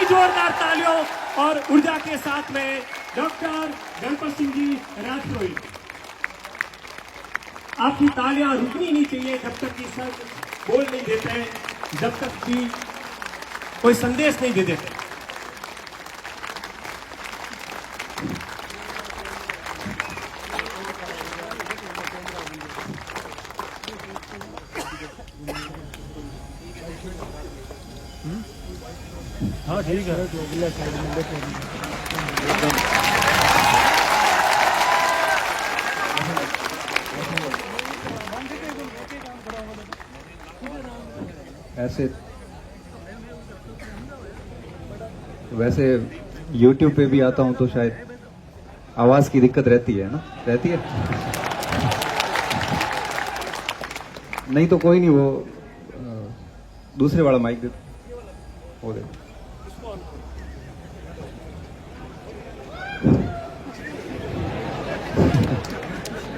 बड़ी जोरदार तालियों और ऊर्जा के साथ में डॉक्टर गणपत सिंह जी राठौर। आपकी तालियां रुकनी नहीं चाहिए जब तक कि सर बोल नहीं देते, जब तक कि कोई संदेश नहीं दे देते। हाँ ठीक है। वैसे YouTube पे भी आता हूँ तो शायद आवाज की दिक्कत रहती है ना, रहती है। नहीं तो कोई नहीं, वो दूसरे वाला माइक दे, वो दे।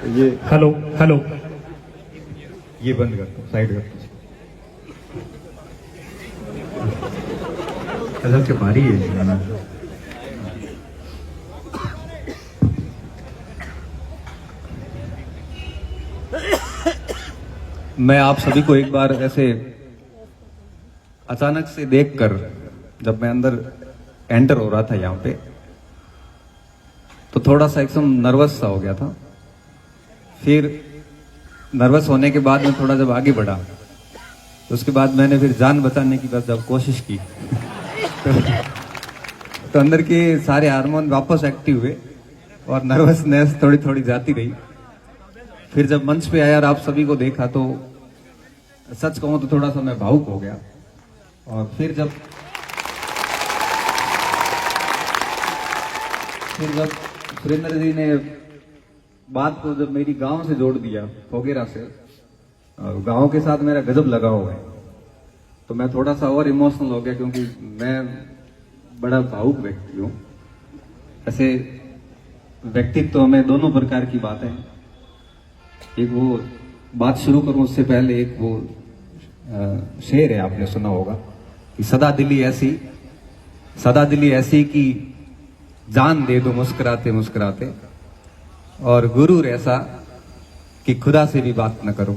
ये हेलो हेलो, ये बंद कर दो, साइड कर दो। असल के बारी है। मैं आप सभी को एक बार ऐसे अचानक से देखकर, जब मैं अंदर एंटर हो रहा था यहाँ पे, तो थोड़ा सा एकदम नर्वस सा हो गया था। फिर नर्वस होने के बाद में थोड़ा जब आगे बढ़ा तो उसके बाद मैंने फिर जान बचाने की बस जब कोशिश की तो अंदर के सारे हार्मोन वापस एक्टिव हुए और नर्वसनेस थोड़ी थोड़ी जाती रही। फिर जब मंच पे आया और आप सभी को देखा तो सच कहूं तो थोड़ा सा मैं भावुक हो गया। और फिर जब सुरेंद्र जी ने बात को जब मेरी गांव से जोड़ दिया, फोगेरा से, और गांव के साथ मेरा गजब लगा हुआ है, तो मैं थोड़ा सा और इमोशनल हो गया, क्योंकि मैं बड़ा भावुक व्यक्ति हूँ। ऐसे व्यक्तित्व में दोनों प्रकार की बातें हैं। एक वो बात शुरू करूं उससे पहले एक वो शेर है, आपने सुना होगा कि सदा दिली ऐसी कि जान दे दो मुस्कुराते मुस्कुराते, और गुरूर ऐसा कि खुदा से भी बात न करूं।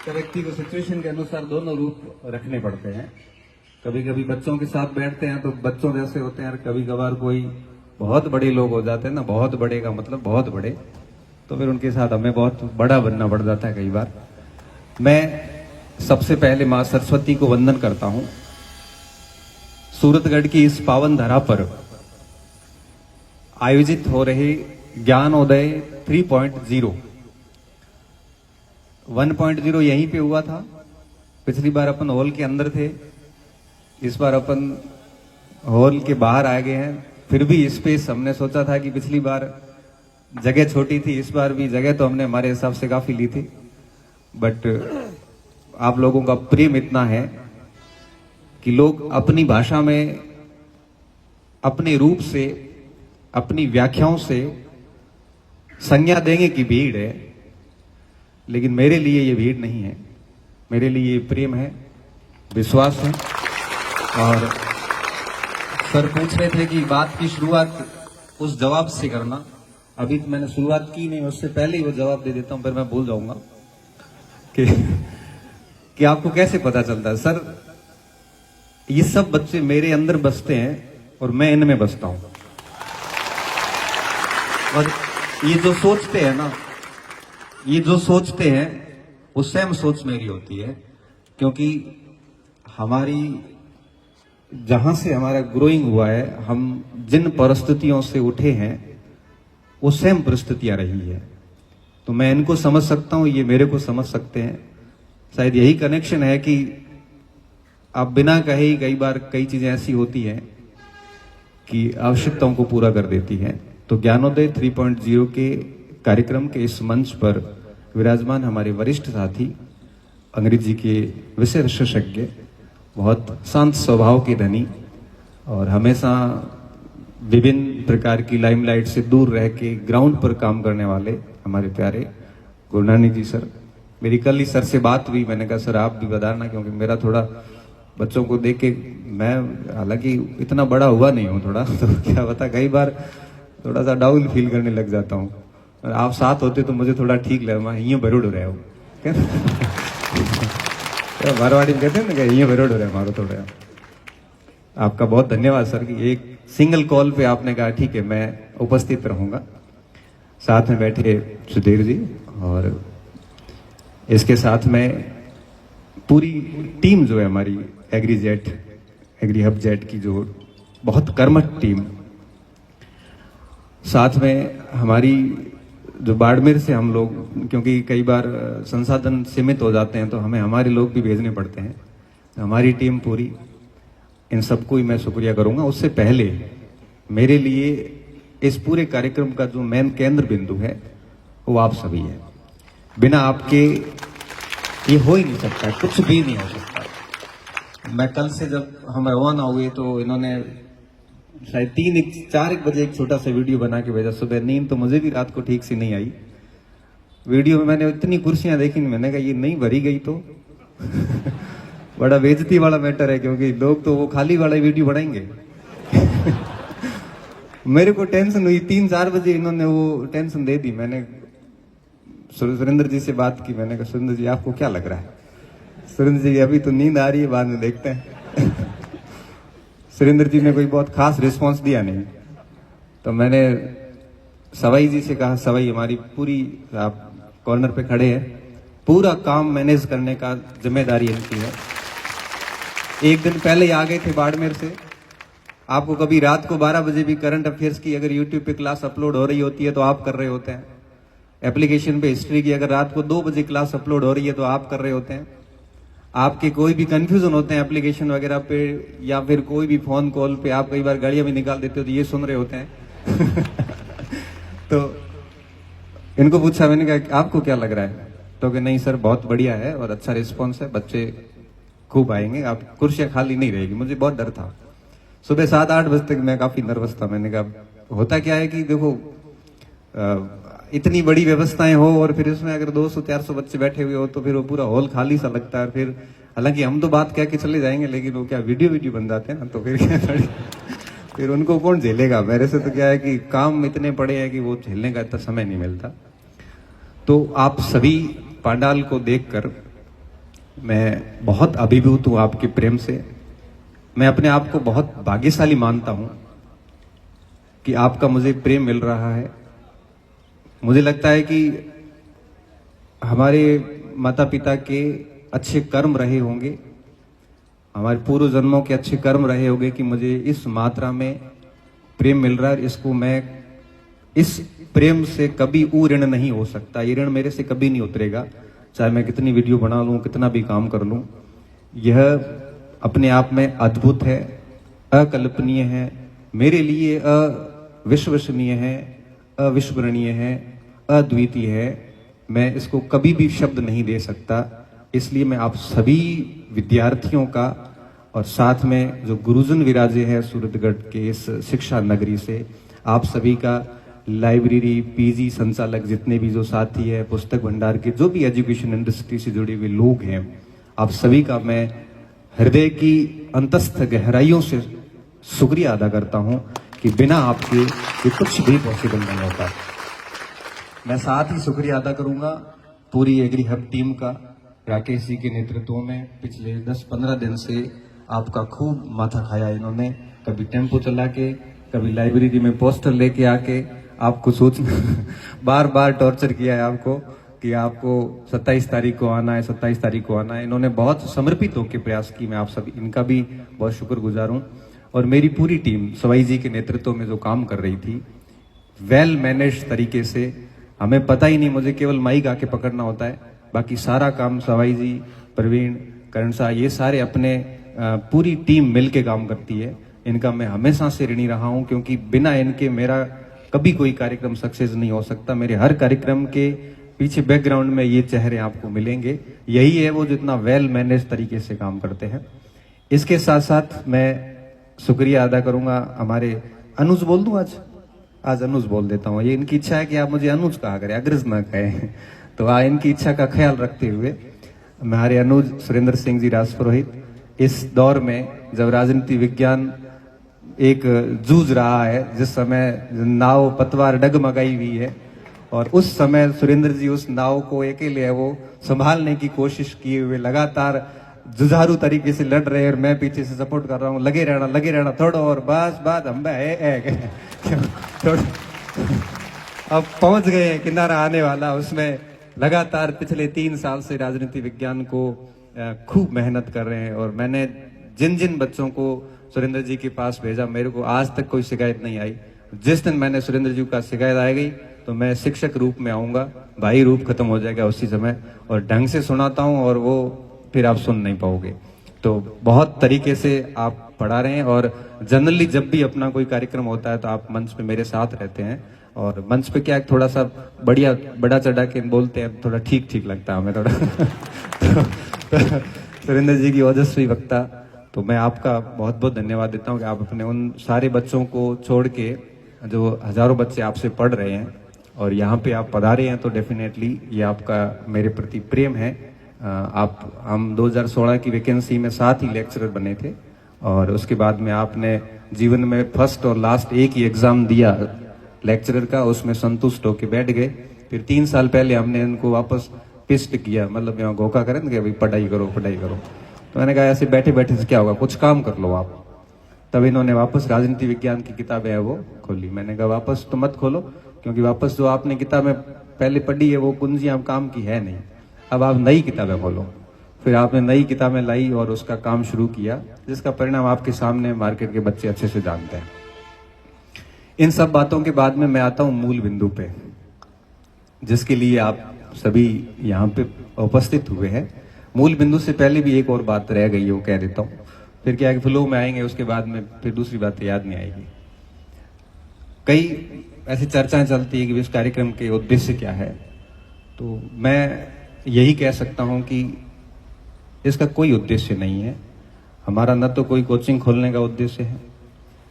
तो व्यक्ति को सिचुएशन के अनुसार दोनों रूप रखने पड़ते हैं। कभी कभी बच्चों के साथ बैठते हैं तो बच्चों जैसे होते हैं, और कभी कभार कोई बहुत बड़े लोग हो जाते हैं ना, बहुत बड़े का मतलब बहुत बड़े, तो फिर उनके साथ हमें बहुत बड़ा बनना पड़ जाता है कई बार। मैं सबसे पहले मां सरस्वती को वंदन करता हूं। सूरतगढ़ की इस पावन धरा पर आयोजित हो रहे ज्ञानोदय 3.0 1.0 यहीं पे हुआ था। पिछली बार अपन हॉल के अंदर थे, इस बार अपन हॉल के बाहर आ गए हैं। फिर भी स्पेस हमने सोचा था कि पिछली बार जगह छोटी थी, इस बार भी जगह तो हमने हमारे हिसाब से काफी ली थी, बट आप लोगों का प्रेम इतना है कि लोग अपनी भाषा में, अपने रूप से, अपनी व्याख्याओं से संज्ञा देंगे कि भीड़ है, लेकिन मेरे लिए ये भीड़ नहीं है, मेरे लिए ये प्रेम है, विश्वास है। और सर पूछ रहे थे कि बात की शुरुआत उस जवाब से करना, अभी तो मैंने शुरुआत की नहीं, उससे पहले ही वो जवाब दे देता हूं, फिर मैं भूल जाऊंगा कि आपको कैसे पता चलता है। सर, ये सब बच्चे मेरे अंदर बसते हैं और मैं इनमें बसता हूं, और ये जो सोचते हैं ना, ये जो सोचते हैं वो सेम सोच मेरी होती है, क्योंकि हमारी जहां से हमारा ग्रोइंग हुआ है, हम जिन परिस्थितियों से उठे हैं वो सेम परिस्थितियां रही है, तो मैं इनको समझ सकता हूं, ये मेरे को समझ सकते हैं। शायद यही कनेक्शन है कि आप बिना कहे ही कई बार कई चीजें ऐसी होती हैं कि आवश्यकताओं को पूरा कर देती हैं। तो ज्ञानोदय 3.0 के कार्यक्रम के इस मंच पर विराजमान हमारे वरिष्ठ साथी, अंग्रेजी के विषय विशेषज्ञ, बहुत शांत स्वभाव के धनी, और हमेशा विभिन्न प्रकार की लाइमलाइट से दूर रह के ग्राउंड पर काम करने वाले हमारे प्यारे गुरुनानी जी सर, मेरी कल ही सर से बात हुई, मैंने कहा सर आप भी बताना, क्योंकि मेरा थोड़ा बच्चों को देख के मैं हालांकि इतना बड़ा हुआ नहीं हूँ थोड़ा, तो क्या बता कई बार थोड़ा सा डाउन फील करने लग जाता हूँ। और आप साथ होते तो मुझे थोड़ा ठीक लगे, मैं यूँ भरोड़ रहे हो मारवाड़ी में कहते हैं ना कि यूँ भरोड़ रहे मारो थोड़ा। आपका बहुत धन्यवाद सर कि एक सिंगल कॉल पे आपने कहा ठीक है मैं उपस्थित रहूंगा। साथ में बैठे सुधीर जी और इसके साथ में पूरी टीम जो है हमारी एग्री हब जेट की जो बहुत कर्मठ टीम, साथ में हमारी जो बाड़मेर से हम लोग, क्योंकि कई बार संसाधन सीमित हो जाते हैं तो हमें हमारे लोग भी भेजने पड़ते हैं, हमारी टीम पूरी, इन सबको ही मैं शुक्रिया करूंगा। उससे पहले मेरे लिए इस पूरे कार्यक्रम का जो मेन केंद्र बिंदु है वो आप सभी है। बिना आपके ये हो ही नहीं सकता, कुछ भी नहीं हो सकता। मैं कल से जब हम रवाना हुए तो इन्होंने शायद 3-4 बजे एक छोटा सा वीडियो बना के भेजा। सुबह नींद तो मुझे भी रात को ठीक से नहीं आई। वीडियो में मैंने इतनी कुर्सियां देखी, मैंने कहा ये नहीं भरी गई तो बड़ा बेइज्जती वाला मैटर है, क्योंकि लोग तो वो खाली वाला वीडियो बनाएंगे मेरे को टेंशन हुई, 3-4 बजे इन्होंने वो टेंशन दे दी। मैंने सुरेंद्र जी से बात की, मैंने कहा सुरेंद्र जी आपको क्या लग रहा है? सुरेंद्र जी अभी तो नींद आ रही है, बाद में देखते हैं सुरेंद्र जी ने कोई बहुत खास रिस्पांस दिया नहीं, तो मैंने सवाई जी से कहा सवाई हमारी पूरी, आप कॉर्नर पे खड़े हैं, पूरा काम मैनेज करने का जिम्मेदारी इनकी है। एक दिन पहले ही आ गए थे बाड़मेर से। आपको कभी रात को 12 बजे भी करंट अफेयर्स की अगर यूट्यूब पे क्लास अपलोड हो रही होती है तो आप कर रहे होते हैं। एप्लीकेशन पे हिस्ट्री की अगर रात को 2 बजे क्लास अपलोड हो रही है तो आप कर रहे होते हैं। आपके कोई भी कंफ्यूजन होते हैं एप्लीकेशन वगैरह पे, या फिर कोई भी फोन कॉल पे आप कई बार गाड़ियां भी निकाल देते हो तो ये सुन रहे होते हैं तो इनको पूछा, मैंने कहा आपको क्या लग रहा है? तो कि नहीं सर बहुत बढ़िया है और अच्छा रिस्पॉन्स है, बच्चे खूब आएंगे, आप कुर्सियां खाली नहीं रहेगी। मुझे बहुत डर था, सुबह 7-8 बजे तक मैं काफी नर्वस था। मैंने कहा होता क्या है कि देखो इतनी बड़ी व्यवस्थाएं हो और फिर इसमें अगर 200-400 बच्चे बैठे हुए हो तो फिर वो पूरा हॉल खाली सा लगता है। फिर हालांकि हम तो बात कह के चले जाएंगे, लेकिन वो क्या वीडियो बन जाते हैं ना, तो फिर क्या फिर उनको कौन झेलेगा? मेरे से तो क्या है कि काम इतने पड़े हैं कि वो झेलने का इतना समय नहीं मिलता। तो आप सभी पांडाल को देखकर मैं बहुत अभिभूत हूं आपके प्रेम से। मैं अपने आप को बहुत भाग्यशाली मानता हूं कि आपका मुझे प्रेम मिल रहा है। मुझे लगता है कि हमारे माता पिता के अच्छे कर्म रहे होंगे, हमारे पूर्व जन्मों के अच्छे कर्म रहे होंगे कि मुझे इस मात्रा में प्रेम मिल रहा है। इसको मैं, इस प्रेम से कभी ऋण नहीं हो सकता, ये ऋण मेरे से कभी नहीं उतरेगा, चाहे मैं कितनी वीडियो बना लूं, कितना भी काम कर लूं। यह अपने आप में अद्भुत है, अकल्पनीय है, मेरे लिए अविश्वसनीय है, अविस्मरणीय है, अद्वितीय है। मैं इसको कभी भी शब्द नहीं दे सकता। इसलिए मैं आप सभी विद्यार्थियों का और साथ में जो गुरुजन विराजे हैं सूरतगढ़ के इस शिक्षा नगरी से, आप सभी का, लाइब्रेरी, पीजी संचालक, जितने भी जो साथी है, पुस्तक भंडार के जो भी एजुकेशन इंडस्ट्री से जुड़े हुए लोग हैं, आप सभी का मैं हृदय की अंतस्थ गहराइयों से शुक्रिया अदा करता हूं कि बिना आपके ये कुछ भी पॉसिबल नहीं होता। मैं साथ ही शुक्रिया अदा करूंगा पूरी एग्री हब टीम का, राकेश जी के नेतृत्व में। पिछले 10-15 दिन से आपका खूब माथा खाया इन्होंने, कभी टेम्पो चला के, कभी लाइब्रेरी में पोस्टर लेके आके आपको बार बार टॉर्चर किया है आपको कि आपको 27 तारीख को आना है, 27 तारीख को आना है। इन्होंने बहुत समर्पित होकर प्रयास की, मैं आप सभी इनका भी बहुत शुक्रगुजार हूं। और मेरी पूरी टीम सवाई जी के नेतृत्व में जो काम कर रही थी, वेल मैनेज तरीके से, हमें पता ही नहीं, मुझे केवल माइक आके पकड़ना होता है, बाकी सारा काम सवाई जी, प्रवीण, करण शाह, ये सारे अपने पूरी टीम मिलके काम करती है। इनका मैं हमेशा से ऋणी रहा हूं, क्योंकि बिना इनके मेरा कभी कोई कार्यक्रम सक्सेस नहीं हो सकता। मेरे हर कार्यक्रम के पीछे बैकग्राउंड में ये चेहरे आपको मिलेंगे, यही है वो जितना वेल मैनेज तरीके से काम करते हैं। इसके साथ साथ मैं शुक्रिया अदा करूंगा हमारे अनुज, बोल दूं आज अनुज बोल देता हूँ, ये इनकी इच्छा है कि आप मुझे अनुज कहा करें, अग्रज ना कहें। तो इनकी इच्छा का ख्याल रखते हुए हमारे अनुज सुरेंद्र सिंह जी राजपुरोहित इस दौर में जब राजनीति विज्ञान एक जूझ रहा है, जिस समय नाव पतवार डगमगाई हुई है, और उस समय सुरेंद्र जी उस नाव को अकेले है वो संभालने की कोशिश किए हुए लगातार जुझारू तरीके से लड़ रहे हैं, और मैं पीछे से सपोर्ट कर रहा हूँ, लगे रहना थोड़ा और बस बात हम थोड़ा अब पहुंच गए हैं, किनारा आने वाला। उसमें लगातार पिछले 3 साल से राजनीति विज्ञान को खूब मेहनत कर रहे हैं, और मैंने जिन जिन बच्चों को सुरेंद्र जी के पास भेजा, मेरे को आज तक कोई शिकायत नहीं आई। जिस दिन मैंने सुरेंद्र जी का शिकायत आ गई तो मैं शिक्षक रूप में आऊंगा, भाई रूप खत्म हो जाएगा उसी समय, और ढंग से सुनाता हूं और वो फिर आप सुन नहीं पाओगे। तो बहुत तरीके से आप पढ़ा रहे हैं, और जनरली जब भी अपना कोई कार्यक्रम होता है तो आप मंच पे मेरे साथ रहते हैं, और मंच पे क्या थोड़ा सा बड़ा चढ़ा के बोलते हैं, थोड़ा ठीक ठीक लगता है हमें थोड़ा तो सुरेंद्र जी की ओजस्वी वक्ता, तो मैं आपका बहुत बहुत धन्यवाद देता हूँ कि आप अपने उन सारे बच्चों को छोड़ के, जो हजारों बच्चे आपसे पढ़ रहे हैं और यहाँ पे आप पधारे हैं, तो डेफिनेटली ये आपका मेरे प्रति प्रेम है। हम 2016 की वैकेंसी में 7 ही लेक्चरर बने थे, और उसके बाद में आपने जीवन में फर्स्ट और लास्ट एक ही एग्जाम दिया लेक्चरर का, उसमें संतुष्ट होकर बैठ गए। फिर 3 साल पहले हमने इनको वापस पिस्ट किया, मतलब यहाँ घोखा करें कि भाई पढ़ाई करो। तो मैंने कहा ऐसे बैठे बैठे से क्या होगा, कुछ काम कर लो आप। तब इन्होंने वापस राजनीति विज्ञान की किताबें है वो खोली। मैंने कहा वापस तो मत खोलो, क्योंकि वापस जो आपने किताबें पहले पढ़ी है वो कुंजियां काम की है नहीं, अब आप नई किताबें खोलो। फिर आपने नई किताबें लाई और उसका काम शुरू किया, जिसका परिणाम आपके सामने मार्केट के बच्चे अच्छे से जानते हैं। इन सब बातों के बाद में मैं आता हूं मूल बिंदु पे, जिसके लिए आप सभी यहाँ पे उपस्थित हुए हैं। मूल बिंदु से पहले भी एक और बात रह गई है, वो कह देता हूँ, फिर क्या है कि फ्लो में आएंगे, उसके बाद में फिर दूसरी बात याद नहीं आएगी। कई ऐसी चर्चाएं चलती है कि इस कार्यक्रम के उद्देश्य क्या है, तो मैं यही कह सकता हूं कि इसका कोई उद्देश्य नहीं है। हमारा न तो कोई कोचिंग खोलने का उद्देश्य है,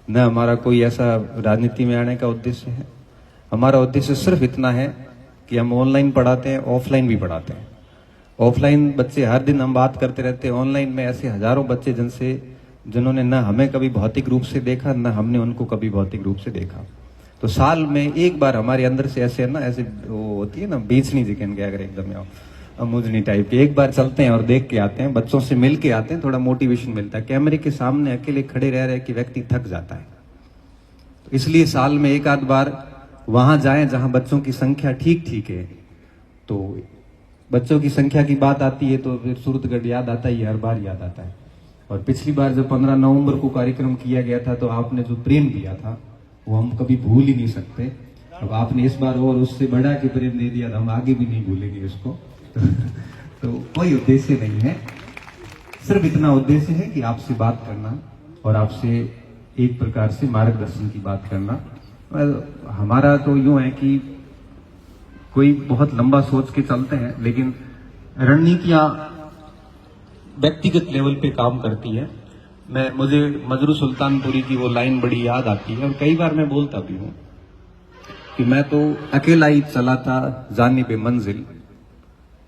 न हमारा कोई ऐसा राजनीति में आने का उद्देश्य है। हमारा उद्देश्य सिर्फ इतना है कि हम ऑनलाइन पढ़ाते हैं, ऑफलाइन भी पढ़ाते हैं। ऑफलाइन बच्चे हर दिन हम बात करते रहते हैं, ऑनलाइन में ऐसे हजारों बच्चे जिन्होंने न हमें कभी भौतिक रूप से देखा, न हमने उनको कभी भौतिक रूप से देखा। तो साल में एक बार हमारे अंदर से ऐसे वो होती है ना, बेचनी जिकन के अगर एकदम अमुजनी टाइप के, एक बार चलते हैं और देख के आते हैं, बच्चों से मिल के आते हैं, थोड़ा मोटिवेशन मिलता है। कैमरे के सामने अकेले खड़े रह रहे कि व्यक्ति थक जाता है। तो इसलिए साल में एक आध बार वहां जाएं जहां बच्चों की संख्या ठीक ठीक है। तो बच्चों की संख्या की बात आती है तो फिर सूरतगढ़ याद आता ही, हर बार याद आता है। और पिछली बार जब 15 नवंबर को कार्यक्रम किया गया था तो आपने जो प्रेम दिया था वो हम कभी भूल ही नहीं सकते। अब आपने इस बार और उससे बढ़ा के प्रेम दे दिया, तो हम आगे भी नहीं भूलेंगे इसको तो कोई उद्देश्य नहीं है, सिर्फ इतना उद्देश्य है कि आपसे बात करना और आपसे एक प्रकार से मार्गदर्शन की बात करना। हमारा तो यूं है कि कोई बहुत लंबा सोच के चलते हैं, लेकिन रणनीतियां व्यक्तिगत लेवल पे काम करती है। मुझे मजरू सुल्तानपुरी की वो लाइन बड़ी याद आती है, और कई बार मैं बोलता भी हूं कि मैं तो अकेला ही चला था जानिबे मंजिल,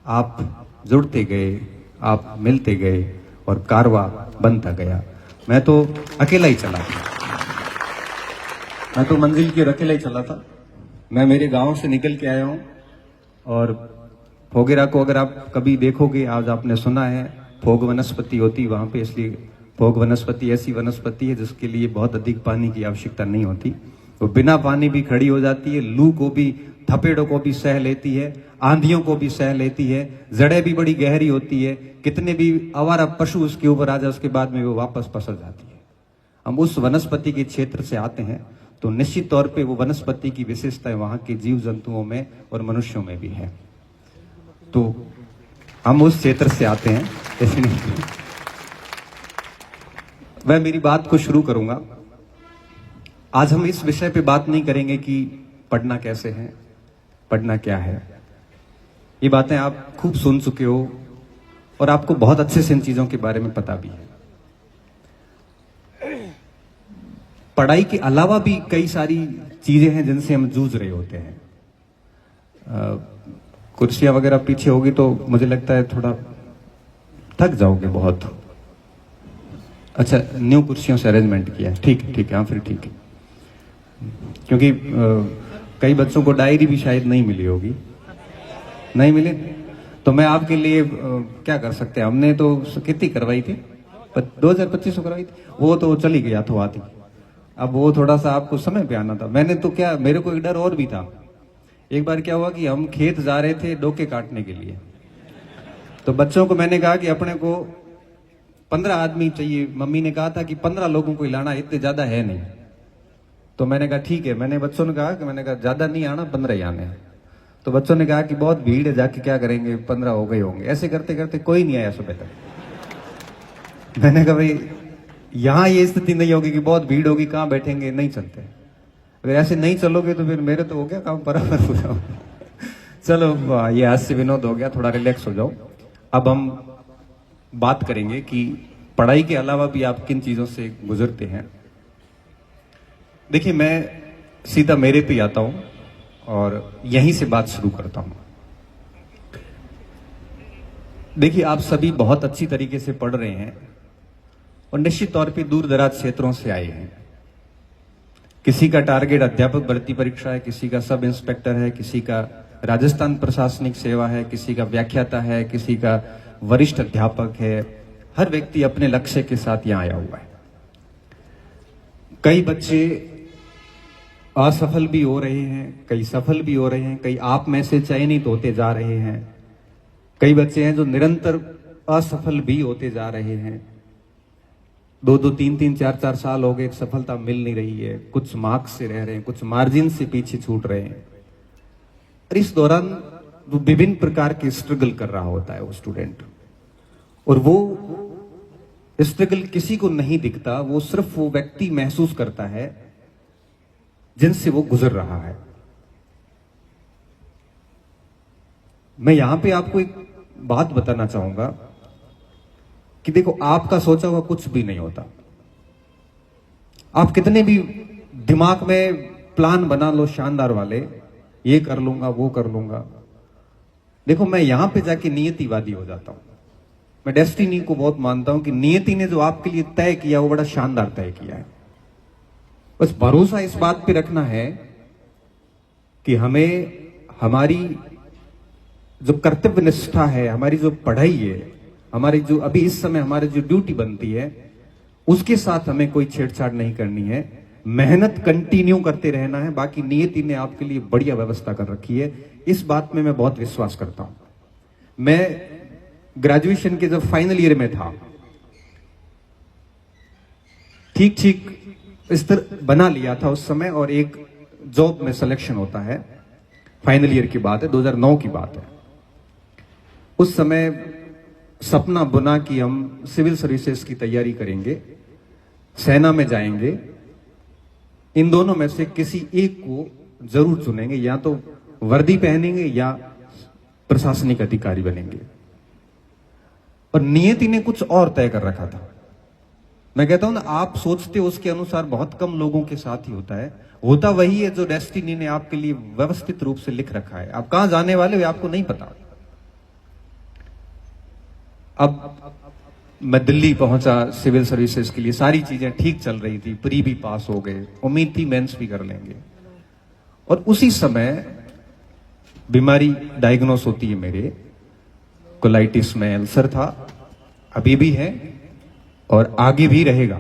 आप जुड़ते गए, आप मिलते गए और कारवा बनता गया। मैं तो अकेला ही चला था, मैं तो मंजिल के अकेला ही चला था। मैं मेरे गांव से निकल के आया हूं, और फोगेरा को अगर आप कभी देखोगे, आज आपने सुना है फोग वनस्पति होती वहां पे, इसलिए फोग वनस्पति ऐसी वनस्पति है जिसके लिए बहुत अधिक पानी की आवश्यकता नहीं होती। वो बिना पानी भी खड़ी हो जाती है, लू को भी, थपेड़ों को भी सह लेती है, आंधियों को भी सह लेती है, जड़ें भी बड़ी गहरी होती है, कितने भी आवारा पशु उसके ऊपर आ जाए उसके बाद में वो वापस पसर जाती है। हम उस वनस्पति के क्षेत्र से आते हैं तो निश्चित तौर पे वो वनस्पति की विशेषताएं वहां के जीव जंतुओं में और मनुष्यों में भी है। तो हम उस क्षेत्र से आते हैं, इसलिए मैं मेरी बात को शुरू करूंगा। आज हम इस विषय पे बात नहीं करेंगे कि पढ़ना कैसे है, पढ़ना क्या है। ये बातें आप खूब सुन चुके हो और आपको बहुत अच्छे से इन चीजों के बारे में पता भी है। पढ़ाई के अलावा भी कई सारी चीजें हैं जिनसे हम जूझ रहे होते हैं। कुर्सियां वगैरह पीछे होगी तो मुझे लगता है थोड़ा थक जाओगे बहुत। अच्छा, न्यू कुर्सियों से अरेंजमेंट किया है, ठीक है ठीक है, हाँ फिर ठीक है। क्योंकि कई बच्चों को डायरी भी शायद नहीं मिली होगी, नहीं मिली तो मैं आपके लिए क्या कर सकते हैं, हमने तो कितनी करवाई थी, 2025 करवाई थी, वो तो चली गई हाथों हाथ ही। अब वो थोड़ा सा आपको समय पे आना था। मैंने तो क्या, मेरे को एक डर और भी था। एक बार क्या हुआ कि हम खेत जा रहे थे डोके काटने के लिए, तो बच्चों को मैंने कहा कि अपने को 15 आदमी चाहिए। मम्मी ने कहा था कि 15 लोगों को लाना, इतने ज्यादा है नहीं। तो मैंने कहा ठीक है, मैंने बच्चों ने कहा कि मैंने कहा ज्यादा नहीं आना, 15 ही आने हैं। तो बच्चों ने कहा कि बहुत भीड़ है, जाके क्या करेंगे, 15 हो गए होंगे। ऐसे करते करते कोई नहीं आया सुबह तक। मैंने कहा भाई यहां ये स्थिति नहीं होगी कि बहुत भीड़ होगी, कहां बैठेंगे, नहीं चलते। अगर ऐसे नहीं चलोगे तो फिर मेरे तो हो गया काम बराबर हो जाओ। चलो ये हास्य विनोद हो गया, थोड़ा रिलैक्स हो जाओ। अब हम बात करेंगे कि पढ़ाई के अलावा भी आप किन चीजों से गुजरते हैं। देखिए, मैं सीधा मेरे पे आता हूं और यहीं से बात शुरू करता हूं। देखिए, आप सभी बहुत अच्छी तरीके से पढ़ रहे हैं और निश्चित तौर पे दूर दराज क्षेत्रों से आए हैं। किसी का टारगेट अध्यापक भर्ती परीक्षा है, किसी का सब इंस्पेक्टर है, किसी का राजस्थान प्रशासनिक सेवा है, किसी का व्याख्याता है, किसी का वरिष्ठ अध्यापक है। हर व्यक्ति अपने लक्ष्य के साथ यहां आया हुआ है। कई बच्चे असफल भी हो रहे हैं, कई सफल भी हो रहे हैं, कई आप में से चयनित होते जा रहे हैं। कई बच्चे हैं जो निरंतर असफल भी होते जा रहे हैं। 2-2, 3-3, 4-4 साल हो गए, सफलता मिल नहीं रही है। कुछ मार्क्स से रह रहे हैं, कुछ मार्जिन से पीछे छूट रहे हैं। और इस दौरान वो विभिन्न प्रकार के स्ट्रगल कर रहा होता है वो स्टूडेंट, और वो स्ट्रगल किसी को नहीं दिखता, वो सिर्फ वो व्यक्ति महसूस करता है जिनसे वो गुजर रहा है। मैं यहां पे आपको एक बात बताना चाहूंगा कि देखो, आपका सोचा हुआ कुछ भी नहीं होता। आप कितने भी दिमाग में प्लान बना लो शानदार वाले, ये कर लूंगा वो कर लूंगा, देखो मैं यहां पे जाके नियतिवादी हो जाता हूं। मैं डेस्टिनी को बहुत मानता हूं कि नियति ने जो आपके लिए तय किया वो बड़ा शानदार तय किया है। बस भरोसा इस बात पे रखना है कि हमें हमारी जो कर्तव्य निष्ठा है, हमारी जो पढ़ाई है, हमारी जो अभी इस समय हमारी जो ड्यूटी बनती है, उसके साथ हमें कोई छेड़छाड़ नहीं करनी है। मेहनत कंटिन्यू करते रहना है। बाकी नियति ने आपके लिए बढ़िया व्यवस्था कर रखी है, इस बात में मैं बहुत विश्वास करता हूं। मैं ग्रेजुएशन के जब फाइनल ईयर में था, ठीक ठीक स्तर बना लिया था उस समय, और एक जॉब में सिलेक्शन होता है। फाइनल ईयर की बात है, 2009 की बात है। उस समय सपना बुना कि हम सिविल सर्विसेज की तैयारी करेंगे, सेना में जाएंगे। इन दोनों में से किसी एक को जरूर चुनेंगे, या तो वर्दी पहनेंगे या प्रशासनिक अधिकारी बनेंगे। और नियति ने कुछ और तय कर रखा था। मैं कहता हूं ना, आप सोचते हो उसके अनुसार बहुत कम लोगों के साथ ही होता है। होता वही है जो डेस्टिनी ने आपके लिए व्यवस्थित रूप से लिख रखा है। आप कहां जाने वाले हो आपको नहीं पता। अब मैं दिल्ली पहुंचा सिविल सर्विसेज के लिए, सारी चीजें ठीक चल रही थी, प्री भी पास हो गए, उम्मीद थी मेंस भी कर लेंगे। और उसी समय बीमारी डायग्नोस होती है मेरे, कोलाइटिस में अल्सर था, अभी भी है और आगे भी रहेगा,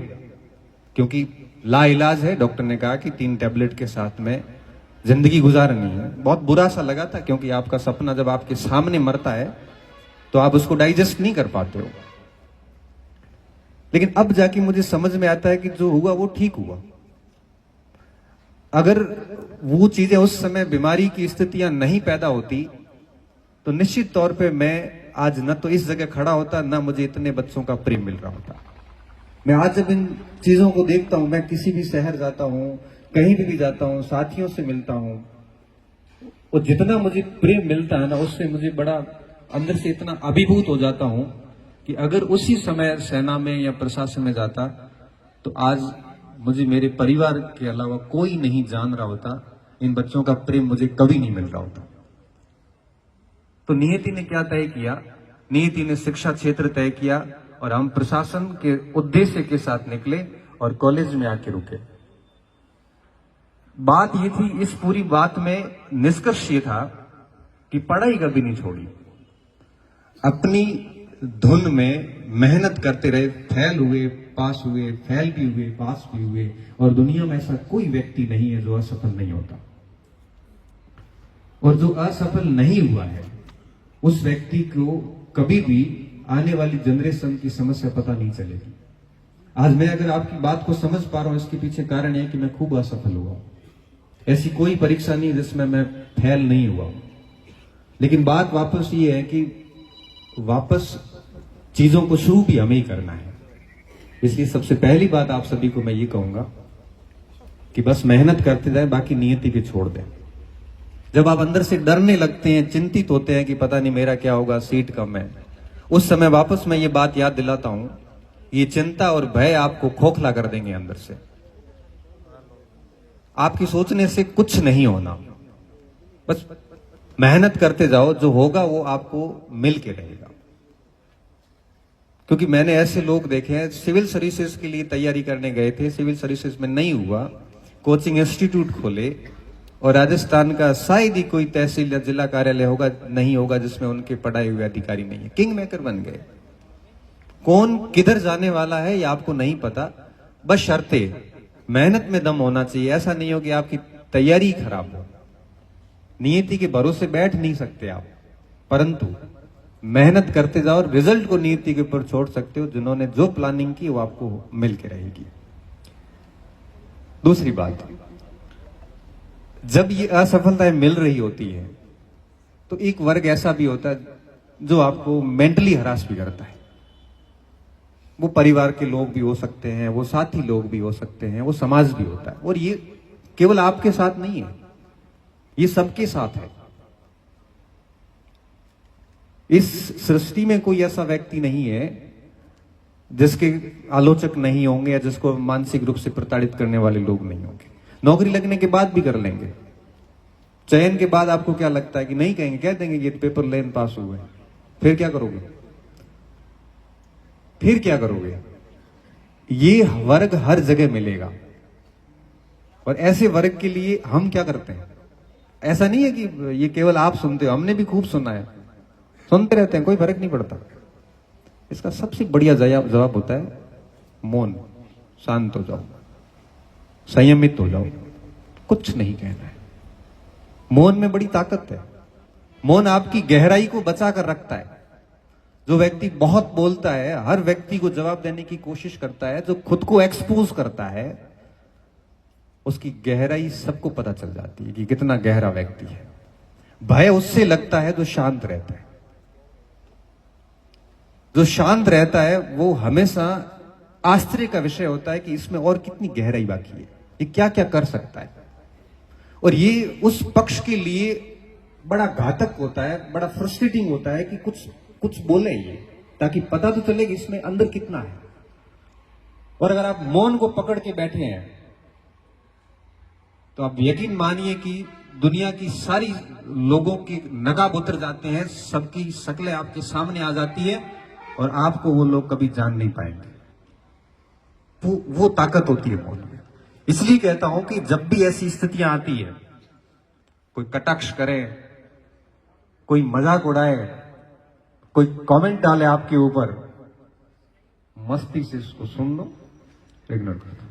क्योंकि लाइलाज है। डॉक्टर ने कहा कि 3 टैबलेट के साथ में जिंदगी गुजारनी है। बहुत बुरा सा लगा था, क्योंकि आपका सपना जब आपके सामने मरता है तो आप उसको डाइजेस्ट नहीं कर पाते हो। लेकिन अब जाके मुझे समझ में आता है कि जो हुआ वो ठीक हुआ। अगर वो चीजें उस समय, बीमारी की स्थितियां नहीं पैदा होती, तो निश्चित तौर पे मैं आज न तो इस जगह खड़ा होता, ना मुझे इतने बच्चों का प्रेम मिल रहा होता। मैं आज जब इन चीजों को देखता हूं, मैं किसी भी शहर जाता हूं, कहीं भी जाता हूं, साथियों से मिलता हूं, और जितना मुझे प्रेम मिलता है ना, उससे मुझे बड़ा अंदर से इतना अभिभूत हो जाता हूं कि अगर उसी समय सेना में या प्रशासन में जाता तो आज मुझे मेरे परिवार के अलावा कोई नहीं जान रहा होता। इन बच्चों का प्रेम मुझे कभी नहीं मिल रहा होता। तो नियति ने क्या तय किया? नियति ने शिक्षा क्षेत्र तय किया और हम प्रशासन के उद्देश्य के साथ निकले और कॉलेज में आके रुके। बात ये थी, इस पूरी बात में निष्कर्ष ये था कि पढ़ाई कभी नहीं छोड़ी, अपनी धुन में मेहनत करते रहे, फेल हुए, पास हुए, फेल भी हुए, पास भी हुए, और दुनिया में ऐसा कोई व्यक्ति नहीं है जो असफल नहीं होता। और जो असफल नहीं हुआ है उस व्यक्ति को कभी भी आने वाली जनरेशन की समस्या पता नहीं चलेगी। आज मैं अगर आपकी बात को समझ पा रहा हूं, इसके पीछे कारण है कि मैं खूब असफल हुआ हूं। ऐसी कोई परीक्षा नहीं जिसमें मैं फेल नहीं हुआ हूं। लेकिन बात वापस ये है कि वापस चीजों को शुरू भी हमें ही करना है। इसलिए सबसे पहली बात आप सभी को मैं ये कहूंगा कि बस मेहनत करते जाए, बाकी नियति पे छोड़ दें। जब आप अंदर से डरने लगते हैं, चिंतित होते हैं कि पता नहीं मेरा क्या होगा, सीट कम है, उस समय वापस मैं ये बात याद दिलाता हूं, ये चिंता और भय आपको खोखला कर देंगे अंदर से। आपकी सोचने से कुछ नहीं होना, बस मेहनत करते जाओ, जो होगा वो आपको मिल के रहेगा। क्योंकि मैंने ऐसे लोग देखे हैं, सिविल सर्विसेज के लिए तैयारी करने गए थे, सिविल सर्विसेज में नहीं हुआ, कोचिंग इंस्टीट्यूट खोले, और राजस्थान का शायद ही कोई तहसील या जिला कार्यालय होगा, नहीं होगा जिसमें उनके पढ़ाए हुए अधिकारी नहीं है, किंग मेकर बन गए। कौन किधर जाने वाला है ये आपको नहीं पता, बस शर्ते मेहनत में दम होना चाहिए। ऐसा नहीं हो कि आपकी तैयारी खराब हो। नियति के भरोसे बैठ नहीं सकते आप, परंतु मेहनत करते जाओ और रिजल्ट को नियति के ऊपर छोड़ सकते हो। जिन्होंने जो प्लानिंग की वो आपको मिल के रहेगी। दूसरी बात, जब ये असफलताएं मिल रही होती है तो एक वर्ग ऐसा भी होता है जो आपको मेंटली हरास भी करता है। वो परिवार के लोग भी हो सकते हैं, वो साथी लोग भी हो सकते हैं, वो समाज भी होता है। और ये केवल आपके साथ नहीं है, ये सबके साथ है। इस सृष्टि में कोई ऐसा व्यक्ति नहीं है जिसके आलोचक नहीं होंगे या जिसको मानसिक रूप से प्रताड़ित करने वाले लोग नहीं होंगे। नौकरी लगने के बाद भी कर लेंगे। चयन के बाद आपको क्या लगता है कि नहीं कहेंगे, कह देंगे ये पेपर लेन पास हुए, फिर क्या करोगे? फिर क्या करोगे? ये वर्ग हर जगह मिलेगा। और ऐसे वर्ग के लिए हम क्या करते हैं? ऐसा नहीं है कि ये केवल आप सुनते हो, हमने भी खूब सुना है, सुनते रहते हैं, कोई फर्क नहीं पड़ता। इसका सबसे बढ़िया जवाब होता है मौन। शांत हो जाओ, संयमित हो जाओ, कुछ नहीं कहना है। मौन में बड़ी ताकत है। मौन आपकी गहराई को बचा कर रखता है। जो व्यक्ति बहुत बोलता है, हर व्यक्ति को जवाब देने की कोशिश करता है, जो खुद को एक्सपोज करता है, उसकी गहराई सबको पता चल जाती है कि कितना गहरा व्यक्ति है। भय उससे लगता है जो शांत रहता है। जो शांत रहता है वो हमेशा आश्चर्य का विषय होता है कि इसमें और कितनी गहराई बाकी है, ये क्या क्या कर सकता है। और ये उस पक्ष के लिए बड़ा घातक होता है, बड़ा फ्रस्ट्रेटिंग होता है कि कुछ बोले ये, ताकि पता तो चले कि इसमें अंदर कितना है। और अगर आप मौन को पकड़ के बैठे हैं तो आप यकीन मानिए कि दुनिया की सारी लोगों की नकाब उतर जाते हैं, सबकी शक्लें आपके सामने आ जाती है और आपको वो लोग कभी जान नहीं पाएंगे। वो ताकत होती है मौन में। इसलिए कहता हूं कि जब भी ऐसी स्थितियां आती है, कोई कटाक्ष करे, कोई मजाक उड़ाए, कोई कमेंट डाले आपके ऊपर, मस्ती से इसको सुन लो, इग्नोर कर दो।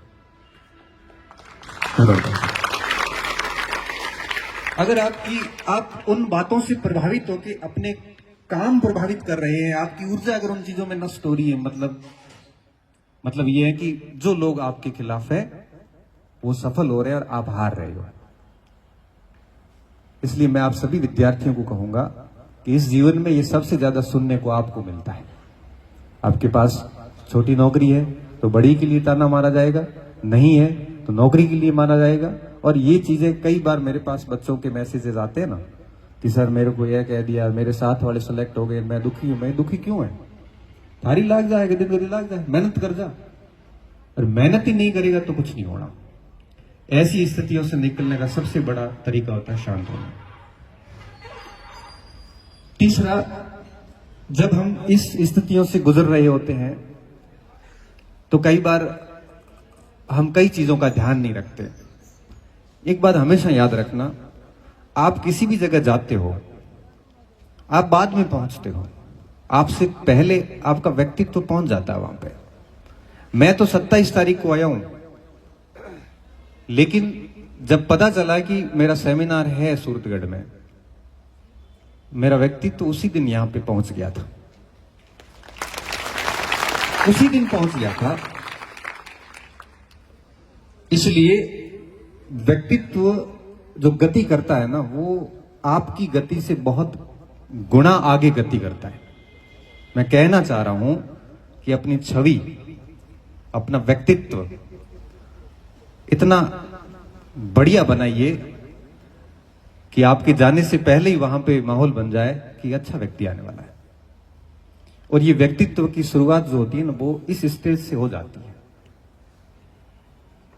अगर आप उन बातों से प्रभावित होकर अपने काम प्रभावित कर रहे हैं, आपकी ऊर्जा अगर उन चीजों में नष्ट हो रही है, मतलब ये है कि जो लोग आपके खिलाफ है वो सफल हो रहे हैं और आप हार रहे हो। इसलिए मैं आप सभी विद्यार्थियों को कहूंगा कि इस जीवन में ये सबसे ज्यादा सुनने को आपको मिलता है। आपके पास छोटी नौकरी है तो बड़ी के लिए ताना मारा जाएगा, नहीं है तो नौकरी के लिए माना जाएगा। और ये चीजें कई बार मेरे पास बच्चों के मैसेजेस आते हैं ना कि सर मेरे को यह कह दिया, मेरे साथ वाले सेलेक्ट हो गए, मैं दुखी हूं। मैं दुखी क्यों है? भारी लाग जाएगा, दिन गति लाग जाए, मेहनत कर जा। और मेहनत ही नहीं करेगा तो कुछ नहीं होना। ऐसी स्थितियों से निकलने का सबसे बड़ा तरीका होता है शांत होना। तीसरा, जब हम इस स्थितियों से गुजर रहे होते हैं तो कई बार हम कई चीजों का ध्यान नहीं रखते। एक बात हमेशा याद रखना, आप किसी भी जगह जाते हो, आप बाद में पहुंचते हो, आपसे पहले आपका व्यक्तित्व तो पहुंच जाता है वहां पे। मैं तो 27 तारीख को आया हूं, लेकिन जब पता चला कि मेरा सेमिनार है सूरतगढ़ में, मेरा व्यक्तित्व तो उसी दिन यहां पे पहुंच गया था, उसी दिन पहुंच गया था। इसलिए व्यक्तित्व जो गति करता है ना, वो आपकी गति से बहुत गुना आगे गति करता है। मैं कहना चाह रहा हूं कि अपनी छवि, अपना व्यक्तित्व इतना बढ़िया बनाइए कि आपके जाने से पहले ही वहां पे माहौल बन जाए कि अच्छा व्यक्ति आने वाला है। और ये व्यक्तित्व की शुरुआत जो होती है ना, वो इस स्टेज से हो जाती है।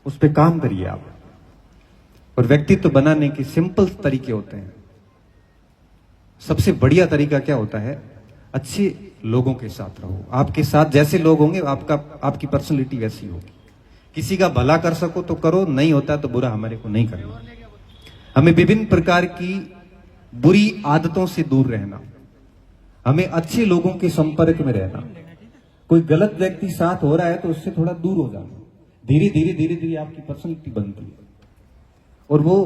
उस पर काम करिए आप। और व्यक्तित्व बनाने के सिंपल तरीके होते हैं। सबसे बढ़िया तरीका क्या होता है? अच्छे लोगों के साथ रहो। आपके साथ जैसे लोग होंगे, आपकी पर्सनैलिटी वैसी होगी। किसी का भला कर सको तो करो, नहीं होता तो बुरा हमारे को नहीं करना। हमें विभिन्न प्रकार की बुरी आदतों से दूर रहना, हमें अच्छे लोगों के संपर्क में रहना। कोई गलत व्यक्ति साथ हो रहा है तो उससे थोड़ा दूर हो जाना। धीरे धीरे आपकी पर्सनैलिटी बनती है। और वो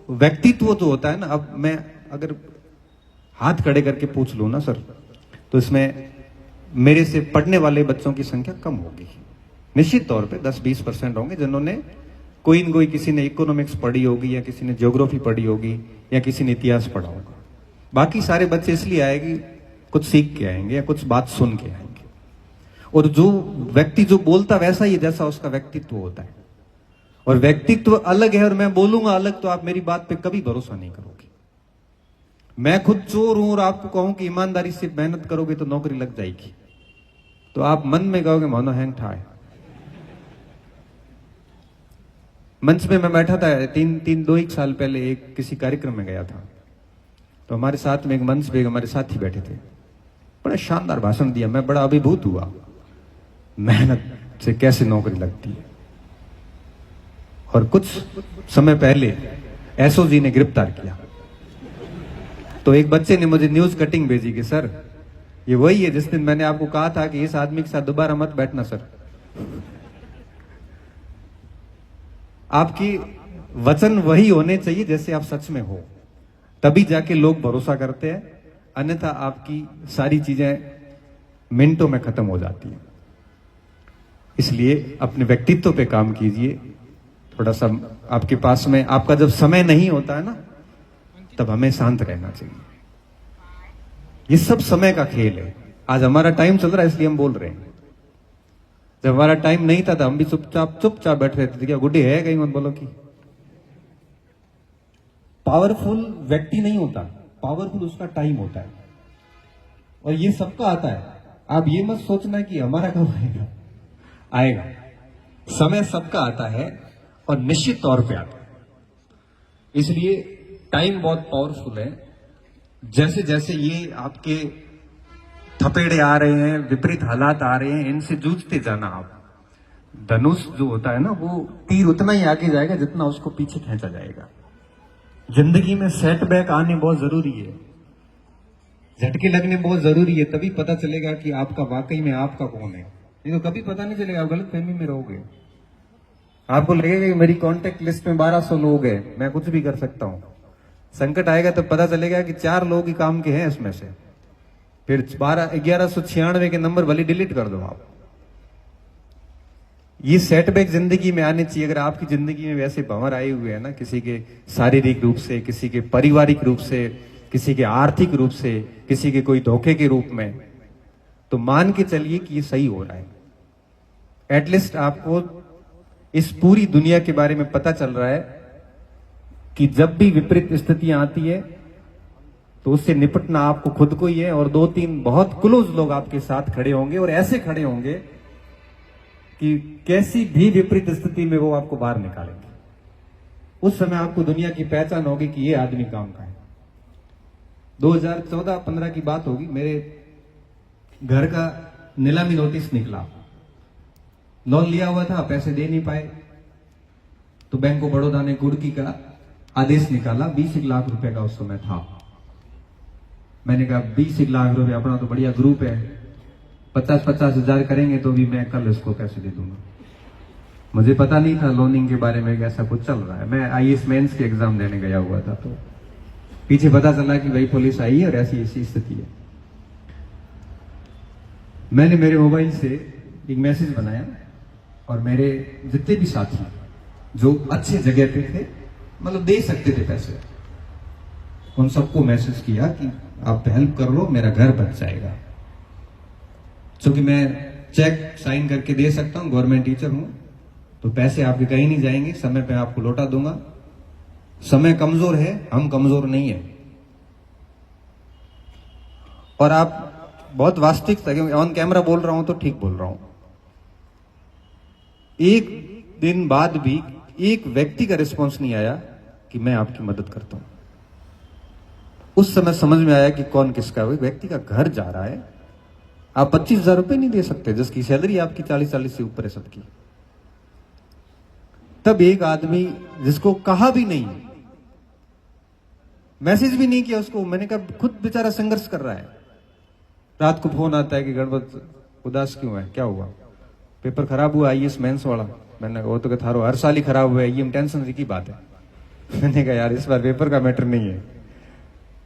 व्यक्तित्व जो होता है ना, अब मैं अगर हाथ खड़े करके पूछ लूं ना सर, तो इसमें मेरे से पढ़ने वाले बच्चों की संख्या कम होगी। निश्चित तौर पे 10-20% होंगे जिन्होंने कोई न कोई, किसी ने इकोनॉमिक्स पढ़ी होगी, या किसी ने ज्योग्राफी पढ़ी होगी, या किसी ने इतिहास पढ़ा होगा। बाकी सारे बच्चे इसलिए आएंगे कुछ सीख के आएंगे या कुछ बात सुन के आएंगे। और जो व्यक्ति जो बोलता वैसा ही जैसा उसका व्यक्तित्व होता है। और व्यक्तित्व अलग है और मैं बोलूंगा अलग, तो आप मेरी बात पे कभी भरोसा नहीं करोगे। मैं खुद चोर हूं और आपको कहूं कि ईमानदारी से मेहनत करोगे तो नौकरी लग जाएगी, तो आप मन में कहोगे मानो हैंग ठा है। मंच में मैं बैठा था 2-1 साल पहले, एक किसी कार्यक्रम में गया था, तो हमारे साथ में एक मंच पे हमारे साथी बैठे थे। बड़ा शानदार भाषण दिया। मैं बड़ा अभिभूत हुआ, मेहनत से कैसे नौकरी लगती है। और कुछ समय पहले एसओजी ने गिरफ्तार किया, तो एक बच्चे ने मुझे न्यूज कटिंग भेजी कि सर ये वही है जिस दिन मैंने आपको कहा था कि इस आदमी के साथ दोबारा मत बैठना सर। आपकी वचन वही होने चाहिए जैसे आप सच में हो, तभी जाके लोग भरोसा करते हैं। अन्यथा आपकी सारी चीजें मिनटों में खत्म हो जाती हैं। इसलिए अपने व्यक्तित्व पे काम कीजिए। थोड़ा सा आपके पास में, आपका जब समय नहीं होता है ना, तब हमें शांत रहना चाहिए। ये सब समय का खेल है। आज हमारा टाइम चल रहा है इसलिए हम बोल रहे हैं। जब हमारा टाइम नहीं था तो हम भी चुपचाप बैठ रहे थे। क्या गुड्डे है कहीं मत बोलो कि पावरफुल व्यक्ति नहीं होता, पावरफुल उसका टाइम होता है। और ये सबका आता है। आप ये मत सोचना कि हमारा कब आएगा। आएगा, समय सबका आता है और निश्चित तौर पे आता है। इसलिए टाइम बहुत पावरफुल है। जैसे जैसे ये आपके थपेड़े आ रहे हैं, विपरीत हालात आ रहे हैं, इनसे जूझते जाना आप। धनुष जो होता है ना, वो तीर उतना ही आगे जाएगा जितना उसको पीछे खींचा जाएगा। जिंदगी में सेटबैक आने बहुत जरूरी है, झटके लगने बहुत जरूरी है। तभी पता चलेगा कि आपका वाकई में आपका कौन है। नहीं तो कभी पता नहीं चलेगा, आप गलत फहमी में रहोगे। आपको लगेगा कि मेरी कांटेक्ट लिस्ट में 1200 लोग हैं, मैं कुछ भी कर सकता हूं। संकट आएगा तो पता चलेगा कि 4 लोग ही काम के हैं इसमें से। फिर 1196 के नंबर भले डिलीट कर दो आप। ये सेटबैक जिंदगी में आने चाहिए। अगर आपकी जिंदगी में वैसे भंवर आए हुए हैं ना, किसी के शारीरिक रूप से, किसी के पारिवारिक रूप से, किसी के आर्थिक रूप से, किसी के कोई धोखे के रूप में, तो मान के चलिए कि ये सही हो रहा है। एटलीस्ट आपको इस पूरी दुनिया के बारे में पता चल रहा है कि जब भी विपरीत स्थितियां आती है तो उससे निपटना आपको खुद को ही है। और 2-3 बहुत क्लोज लोग आपके साथ खड़े होंगे, और ऐसे खड़े होंगे कि कैसी भी विपरीत स्थिति में वो आपको बाहर निकालेंगे। उस समय आपको दुनिया की पहचान होगी कि ये आदमी काम का है। 2014-15 की बात होगी, मेरे घर का नीलामी नोटिस निकला। लोन लिया हुआ था, पैसे दे नहीं पाए, तो बैंक ऑफ बड़ौदा ने कुर्की का आदेश निकाला। 20 लाख रुपए का उस समय था। मैंने कहा 20 लाख रुपए, अपना तो बढ़िया ग्रुप है, 50-50 हजार करेंगे तो भी मैं कल इसको कैसे दे दूंगा। मुझे पता नहीं था लोनिंग के बारे में, ऐसा कुछ चल रहा है। मैं आईएएस मेंस के एग्जाम देने गया हुआ था, तो पीछे पता चला कि भाई पुलिस आई है और ऐसी ऐसी स्थिति है। मैंने मेरे मोबाइल से एक मैसेज बनाया और मेरे जितने भी साथी जो अच्छे जगह पे थे, मतलब दे सकते थे पैसे, उन सबको मैसेज किया कि आप हेल्प कर लो, मेरा घर बच जाएगा। क्योंकि मैं चेक साइन करके दे सकता हूं, गवर्नमेंट टीचर हूं, तो पैसे आपके कहीं नहीं जाएंगे, समय पे आपको लौटा दूंगा। समय कमजोर है, हम कमजोर नहीं है। और आप बहुत वास्तविक, क्योंकि ऑन कैमरा बोल रहा हूं तो ठीक बोल रहा हूं। एक दिन बाद भी एक व्यक्ति का रिस्पांस नहीं आया कि मैं आपकी मदद करता हूं। उस समय समझ में आया कि कौन किसका है। व्यक्ति का घर जा रहा है, आप 25,000 रुपए नहीं दे सकते, जिसकी सैलरी आपकी 40 से ऊपर है सबकी। तब एक आदमी जिसको कहा भी नहीं, मैसेज भी नहीं किया उसको, मैंने कहा खुद बेचारा संघर्ष कर रहा है। रात को फोन आता है कि गणपत उदास क्यों है, क्या हुआ, पेपर खराब हुआ आईएएस मेंस वाला। मैंने कहा वो तो थारो हर साल ही खराब हुआ है, ये टेंशन की बात है। मैंने कहा यार इस बार पेपर का मैटर नहीं है,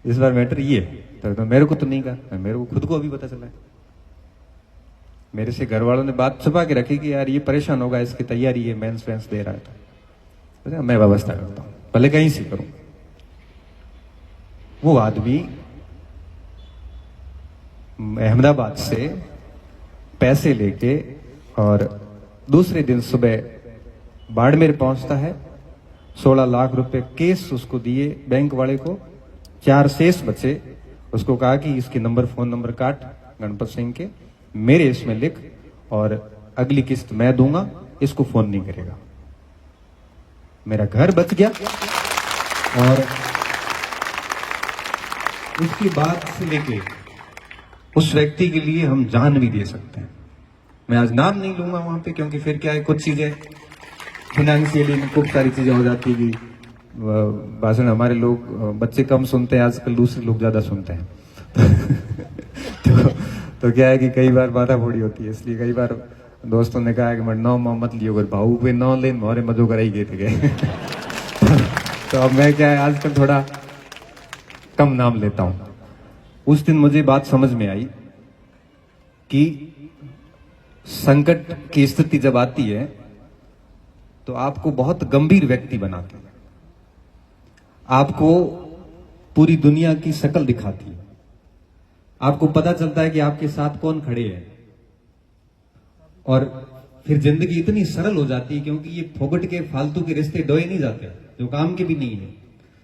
इस बार मैटर ये है। तो मेरे को तो नहीं कहा, मेरे को खुद को अभी पता चला है। मेरे से घर वालों ने बात छुपा के रखी कि यार ये परेशान होगा, इसकी तैयारी है, मेंस वेंस दे रहा है, तो मैं व्यवस्था करता हूं, भले कहीं से करूं। वो आदमी अहमदाबाद से पैसे लेके और दूसरे दिन सुबह बाड़मेर पहुंचता है। 16 लाख रुपए केस उसको दिए बैंक वाले को, 4 शेष बचे। उसको कहा कि इसके नंबर, फोन नंबर काट गणपत सिंह के, मेरे इसमें लिख, और अगली किस्त मैं दूंगा, इसको फोन नहीं करेगा। मेरा घर बच गया। और उसके बाद से लेके उस व्यक्ति के लिए हम जान भी दे सकते हैं। मैं आज नाम नहीं लूंगा वहां पे, क्योंकि फिर क्या है, कुछ चीजें फाइनेंशियली खूब सारी चीजें हो जाती है। भाषण हमारे लोग, बच्चे कम सुनते हैं आजकल, दूसरे लोग ज्यादा सुनते हैं। तो क्या है कि कई बार बाधा फोड़ी होती है, इसलिए कई बार दोस्तों ने कहा कि मैं नौ मत लियो, अगर भाऊ पे 9 लेन मोहरे मजो कराई गए थे। तो अब मैं क्या है, आजकल थोड़ा कम नाम लेता हूं। उस दिन मुझे बात समझ में आई कि संकट की स्थिति जब आती है तो आपको बहुत गंभीर व्यक्ति बनाते हैं, आपको पूरी दुनिया की शक्ल दिखाती है, आपको पता चलता है कि आपके साथ कौन खड़े हैं, और फिर जिंदगी इतनी सरल हो जाती है, क्योंकि ये फोगट के फालतू के रिश्ते डोए नहीं जाते, जो काम के भी नहीं है।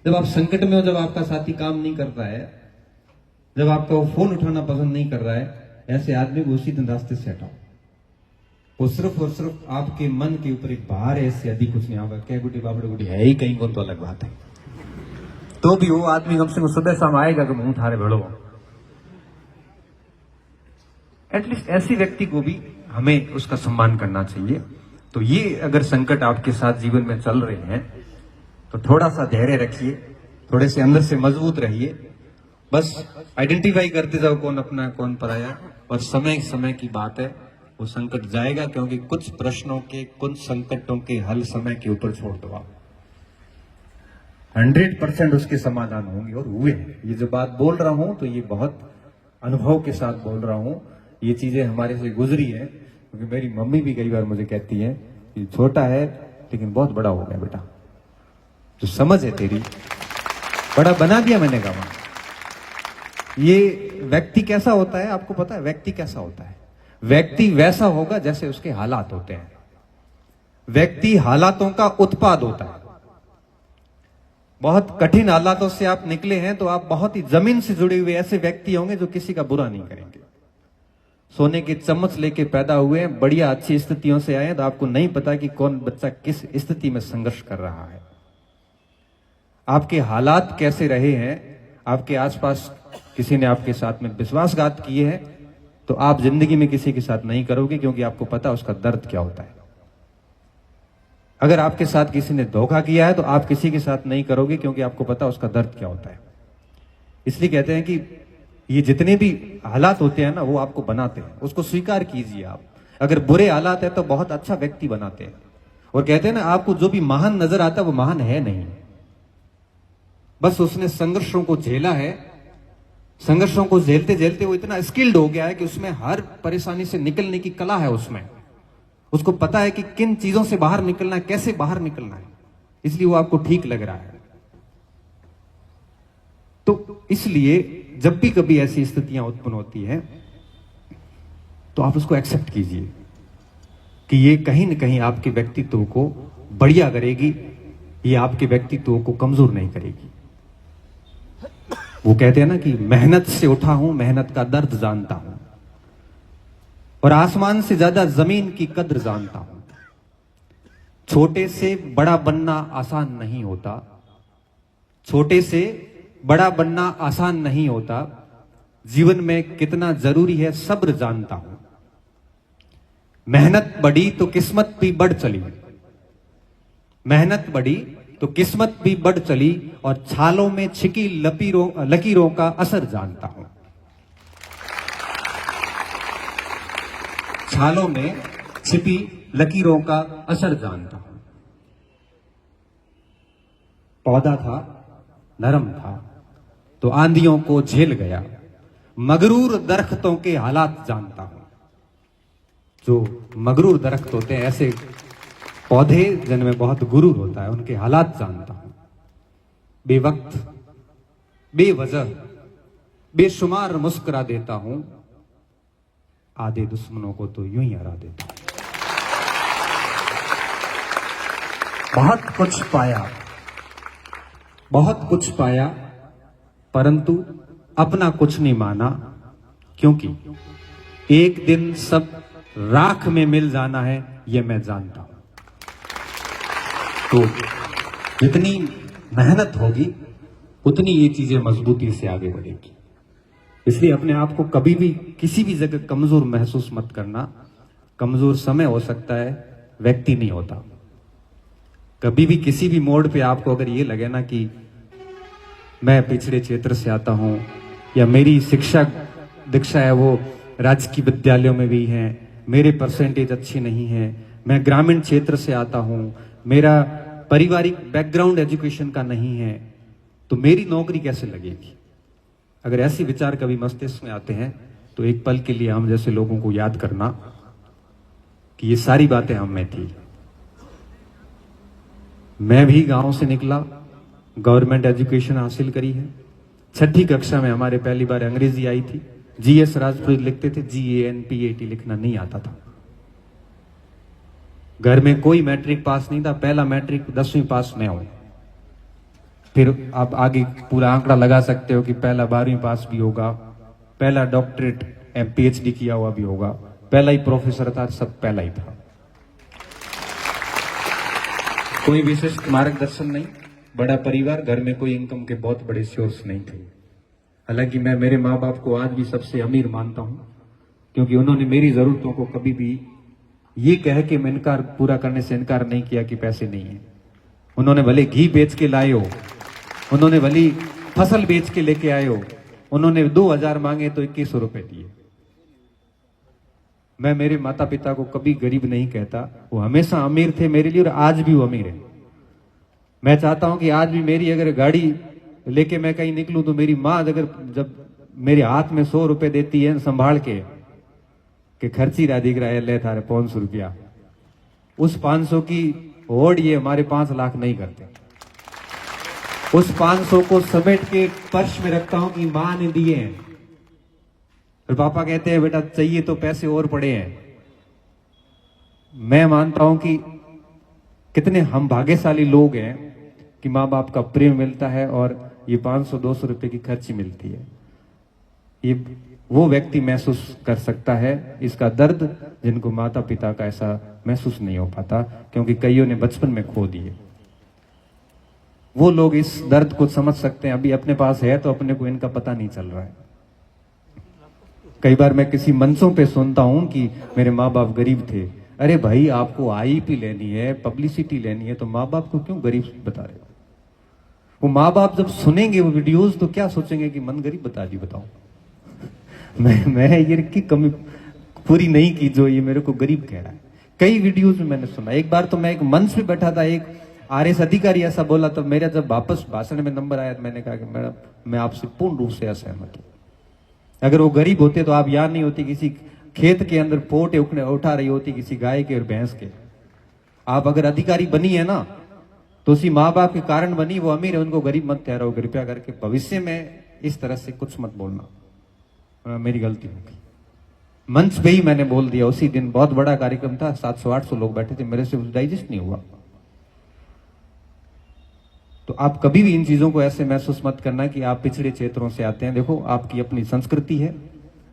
जब आप संकट में हो, जब आपका साथी काम नहीं कर रहा है, जब आपका वो फोन उठाना पसंद नहीं कर रहा है, ऐसे आदमी को उसी दिन रास्ते से हटाओ। वो सिर्फ और सिर्फ आपके मन के ऊपर एक भार है, इससे अधिक कुछ नहीं होगा। क्या गुटी बाबड़ी गुटी है ही कहीं को, तो अलग बात है। तो भी वो आदमी कम से कम सुबह शाम आएगा कि मुंह थारे भेड़ो। एटलीस्ट ऐसी व्यक्ति को भी हमें उसका सम्मान करना चाहिए। तो ये अगर संकट आपके साथ जीवन में चल रहे हैं तो थोड़ा सा धैर्य रखिए, थोड़े से अंदर से मजबूत रहिए। बस आइडेंटिफाई करते जाओ कौन अपना कौन पराया, और समय समय की बात है, वो संकट जाएगा। क्योंकि कुछ प्रश्नों के, कुछ संकटों के हल समय के ऊपर छोड़ दो आप, 100% उसके समाधान होंगे और हुए। ये जो बात बोल रहा हूं तो ये बहुत अनुभव के साथ बोल रहा हूं। ये चीजें हमारे से गुजरी है, क्योंकि मेरी मम्मी भी कई बार मुझे कहती है कि छोटा है लेकिन बहुत बड़ा हो गया बेटा, जो समझ है तेरी, बड़ा बना दिया मैंने कहा। ये व्यक्ति कैसा होता है आपको पता है? व्यक्ति कैसा होता है? व्यक्ति वैसा होगा जैसे उसके हालात होते हैं। व्यक्ति हालातों का उत्पाद होता है। बहुत कठिन हालातों से आप निकले हैं तो आप बहुत ही जमीन से जुड़े हुए ऐसे व्यक्ति होंगे जो किसी का बुरा नहीं करेंगे। सोने की चम्मच लेके पैदा हुए हैं, बढ़िया अच्छी स्थितियों से आए हैं, तो आपको नहीं पता कि कौन बच्चा किस स्थिति में संघर्ष कर रहा है। आपके हालात कैसे रहे हैं आपके आसपास किसी ने आपके साथ में विश्वासघात किए है, तो आप जिंदगी में किसी के साथ नहीं करोगे, क्योंकि आपको पता है उसका दर्द क्या होता है। अगर आपके साथ किसी ने धोखा किया है तो आप किसी के साथ नहीं करोगे, क्योंकि आपको पता है उसका दर्द क्या होता है। इसलिए कहते हैं कि ये जितने भी हालात होते हैं ना, वो आपको बनाते हैं, उसको स्वीकार कीजिए। आप अगर बुरे हालात है तो बहुत अच्छा व्यक्ति बनाते हैं। और कहते हैं ना, आपको जो भी महान नजर आता है वो महान है नहीं, बस उसने संघर्षों को झेला है। संघर्षों को झेलते झेलते वो इतना स्किल्ड हो गया है कि उसमें हर परेशानी से निकलने की कला है उसमें। उसको पता है कि किन चीजों से बाहर निकलना है, कैसे बाहर निकलना है, इसलिए वो आपको ठीक लग रहा है। तो इसलिए जब भी कभी ऐसी स्थितियां उत्पन्न होती हैं तो आप उसको एक्सेप्ट कीजिए कि ये कहीं ना कहीं आपके व्यक्तित्व को बढ़िया करेगी, ये आपके व्यक्तित्व को कमजोर नहीं करेगी। वो कहते हैं ना कि मेहनत से उठा हूं, मेहनत का दर्द जानता हूं, और आसमान से ज्यादा जमीन की कद्र जानता हूं। छोटे से बड़ा बनना आसान नहीं होता, छोटे से बड़ा बनना आसान नहीं होता। जीवन में कितना जरूरी है सब्र जानता हूं। मेहनत बढ़ी तो किस्मत भी बढ़ चली, मेहनत बढ़ी तो किस्मत भी बढ़ चली, और छालों में छिकी लकीरों का असर जानता हूं। छालों में छिपी लकीरों का असर जानता हूं। पौधा था, नरम था, तो आंधियों को झेल गया। मगरूर दरख्तों के हालात जानता हूं। जो मगरूर दरख्त होते हैं, ऐसे पौधे जिनमें बहुत गुरूर होता है, उनके हालात जानता हूं। बेवक्त, बेवजह, बेशुमार मुस्कुरा देता हूं। आधे दुश्मनों को तो यूं ही हरा देता हूं। बहुत कुछ पाया, बहुत कुछ पाया, परंतु अपना कुछ नहीं माना, क्योंकि एक दिन सब राख में मिल जाना है, यह मैं जानता हूं। तो जितनी मेहनत होगी उतनी ये चीजें मजबूती से आगे बढ़ेगी। इसलिए अपने आप को कभी भी किसी भी जगह कमजोर महसूस मत करना। कमजोर समय हो सकता है, व्यक्ति नहीं होता। कभी भी किसी भी मोड़ पे आपको अगर ये लगे ना कि मैं पिछड़े क्षेत्र से आता हूं, या मेरी शिक्षा दीक्षा है वो राजकीय विद्यालयों में भी है, मेरे परसेंटेज अच्छे नहीं है, मैं ग्रामीण क्षेत्र से आता हूं, मेरा पारिवारिक बैकग्राउंड एजुकेशन का नहीं है, तो मेरी नौकरी कैसे लगेगी। अगर ऐसे विचार कभी मस्तिष्क में आते हैं तो एक पल के लिए हम जैसे लोगों को याद करना कि ये सारी बातें हम में थी। मैं भी गांव से निकला, गवर्नमेंट एजुकेशन हासिल करी है। 6ठी कक्षा में हमारे पहली बार अंग्रेजी आई थी। GS राजपुरी लिखते थे, GANPAT लिखना नहीं आता था। घर में कोई मैट्रिक पास नहीं था, पहला मैट्रिक 10वीं पास मैं हूं। फिर आप आगे पूरा आंकड़ा लगा सकते हो कि पहला 12वीं पास भी होगा, पहला डॉक्टरेट PhD किया हुआ भी होगा, पहला ही प्रोफेसर था, सब पहला ही था। कोई विशिष्ट मार्गदर्शन नहीं, बड़ा परिवार, घर में कोई इनकम के बहुत बड़े सोर्स नहीं थे। हालांकि मैं मेरे माँ बाप को आज भी सबसे अमीर मानता हूं, क्योंकि उन्होंने मेरी जरूरतों को कभी भी ये कह के मैं इनकार पूरा करने से इनकार नहीं किया कि पैसे नहीं है। उन्होंने भले घी बेच के लाए हो, उन्होंने भले फसल बेच के लेके आए हो, उन्होंने 2000 मांगे तो 2100 रुपए दिए। मैं मेरे माता पिता को कभी गरीब नहीं कहता, वो हमेशा अमीर थे मेरे लिए और आज भी वो अमीर है। मैं चाहता हूं कि आज भी मेरी अगर गाड़ी लेके मैं कहीं निकलूं तो मेरी माँ अगर जब मेरे हाथ में 100 रुपए देती है संभाल के कि खर्ची रहा दिख रहा है, ले थारे 500 रुपया, उस 500 की होड़ ये हमारे 5 लाख नहीं करते। उस 500 को समेट के पर्स में रखता हूं कि मां ने दिए हैं। फिर पापा कहते हैं बेटा चाहिए तो पैसे और पड़े हैं। मैं मानता हूं कि कितने हम भाग्यशाली लोग हैं कि माँ बाप का प्रेम मिलता है और ये 500-200 रुपए की खर्ची मिलती है। ये वो व्यक्ति महसूस कर सकता है इसका दर्द, जिनको माता पिता का ऐसा महसूस नहीं हो पाता, क्योंकि कईयों ने बचपन में खो दिए। वो लोग इस दर्द को समझ सकते हैं। अभी अपने पास है तो अपने को इनका पता नहीं चल रहा है। कई बार मैं किसी मंचों पे सुनता हूं कि मेरे माँ बाप गरीब थे। अरे भाई, आपको आईपी लेनी है, पब्लिसिटी लेनी है, तो माँ बाप को क्यों गरीब बता रहे हो? वो माँ बाप जब सुनेंगे वो वीडियोस तो क्या सोचेंगे कि मन गरीब बता दी। बताओ मैं ये की कमी पूरी नहीं की जो ये मेरे को गरीब कह रहा है। कई वीडियोस में मैंने सुना। एक बार तो मैं एक मंच पे बैठा था, एक आरएस अधिकारी ऐसा बोला, तो मेरा जब वापस भाषण में नंबर आया तो मैंने कहा कि मैडम मैं आपसे पूर्ण रूप से असहमत हूं। अगर वो गरीब होते तो आप यहाँ नहीं होती, किसी खेत के अंदर पोटे उठा रही होती, किसी गाय के और भैंस के। आप अगर अधिकारी बनी है ना तो उसी माँ बाप के कारण बनी। वो अमीर है, उनको गरीब मत ठहराओ कृपया करके। भविष्य में इस तरह से कुछ मत बोलना, मेरी गलती होगी। मंच पे ही मैंने बोल दिया। उसी दिन बहुत बड़ा कार्यक्रम था, 700-800 लोग बैठे थे, मेरे से डाइजेस्ट नहीं हुआ। तो आप कभी भी इन चीजों को ऐसे महसूस मत करना कि आप पिछड़े क्षेत्रों से आते हैं। देखो, आपकी अपनी संस्कृति है,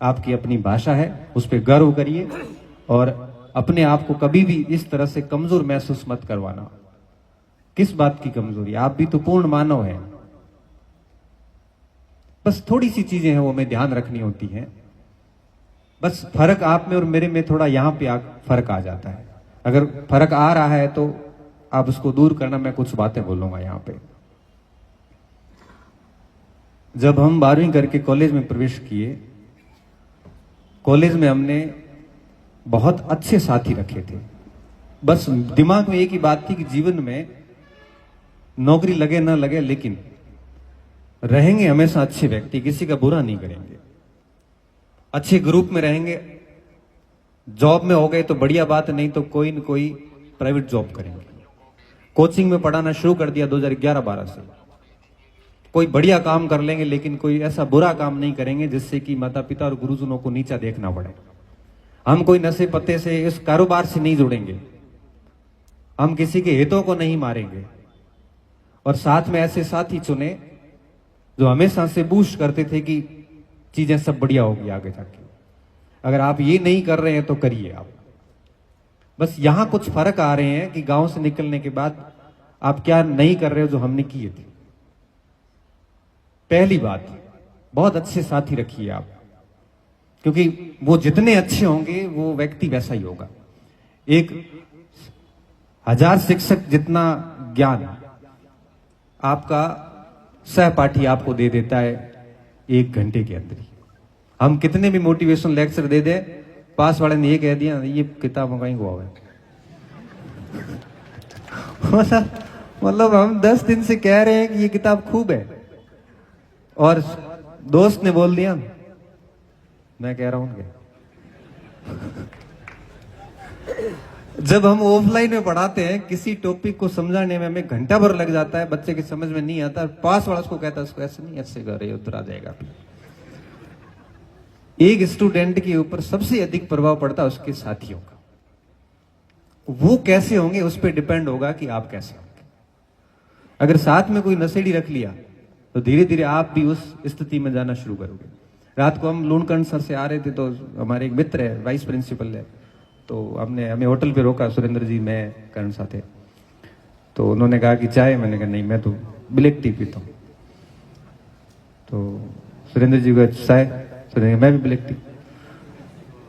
आपकी अपनी भाषा है, उस पर गर्व करिए और अपने आप को कभी भी इस तरह से कमजोर महसूस मत करवाना। किस बात की कमजोरी? आप भी तो पूर्ण मानव हैं। बस थोड़ी सी चीजें हैं वो हमें ध्यान रखनी होती हैं। बस फर्क आप में और मेरे में थोड़ा यहां पे फर्क आ जाता है। अगर फर्क आ रहा है तो आप उसको दूर करना। मैं कुछ बातें बोलूंगा यहां पे। जब हम 12वीं करके कॉलेज में प्रवेश किए, कॉलेज में हमने बहुत अच्छे साथी रखे थे। बस दिमाग में एक ही बात थी कि जीवन में नौकरी लगे ना लगे, लेकिन रहेंगे हमेशा अच्छे व्यक्ति, किसी का बुरा नहीं करेंगे, अच्छे ग्रुप में रहेंगे। जॉब में हो गए तो बढ़िया बात, नहीं तो कोई न कोई प्राइवेट जॉब करेंगे। कोचिंग में पढ़ाना शुरू कर दिया 2011-12 से। कोई बढ़िया काम कर लेंगे, लेकिन कोई ऐसा बुरा काम नहीं करेंगे जिससे कि माता पिता और गुरुजनों को नीचा देखना पड़े। हम कोई नशे पत्ते से, इस कारोबार से नहीं जुड़ेंगे। हम किसी के हितों को नहीं मारेंगे। और साथ में ऐसे साथी चुने जो हमेशा से बूस्ट करते थे कि चीजें सब बढ़िया होगी आगे जाके। अगर आप ये नहीं कर रहे हैं तो करिए आप। बस यहां कुछ फर्क आ रहे हैं कि गांव से निकलने के बाद आप क्या नहीं कर रहे हो जो हमने किए थे। पहली बात, बहुत अच्छे साथी रखिए आप, क्योंकि वो जितने अच्छे होंगे वो व्यक्ति वैसा ही होगा। एक 1000 शिक्षक जितना ज्ञान आपका सहपाठी आपको दे देता है 1 घंटे के अंदर ही। हम कितने भी मोटिवेशनल लेक्चर दे दे, पास वाले ने ये कह दिया ये किताब मंगाई हुआ है। मतलब हम 10 दिन से कह रहे हैं कि ये किताब खूब है, और दोस्त ने बोल दिया मैं कह रहा हूं। जब हम ऑफलाइन में पढ़ाते हैं, किसी टॉपिक को समझाने में हमें घंटा भर लग जाता है, बच्चे की समझ में नहीं आता, पास वाला उसको कहता है उसको ऐसे नहीं, ऐसे कर रहे उधर आ जाएगा। एक स्टूडेंट के ऊपर सबसे अधिक प्रभाव पड़ता है उसके साथियों का। वो कैसे होंगे उस पर डिपेंड होगा कि आप कैसे होंगे। अगर साथ में कोई नशेड़ी रख लिया तो धीरे धीरे आप भी उस स्थिति में जाना शुरू करोगे। रात को हम लूणकंड सर से आ रहे थे, तो हमारे एक मित्र है, वाइस प्रिंसिपल है, तो हमें होटल पे रोका, सुरेंद्र जी, मैं, कर्ण साथ है। तो उन्होंने कहा कि चाय, मैंने कहा नहीं मैं तो ब्लैक टी पीता हूँ। तो सुरेंद्र जी को चाय, सुरेंद्र मैं भी ब्लैक टी।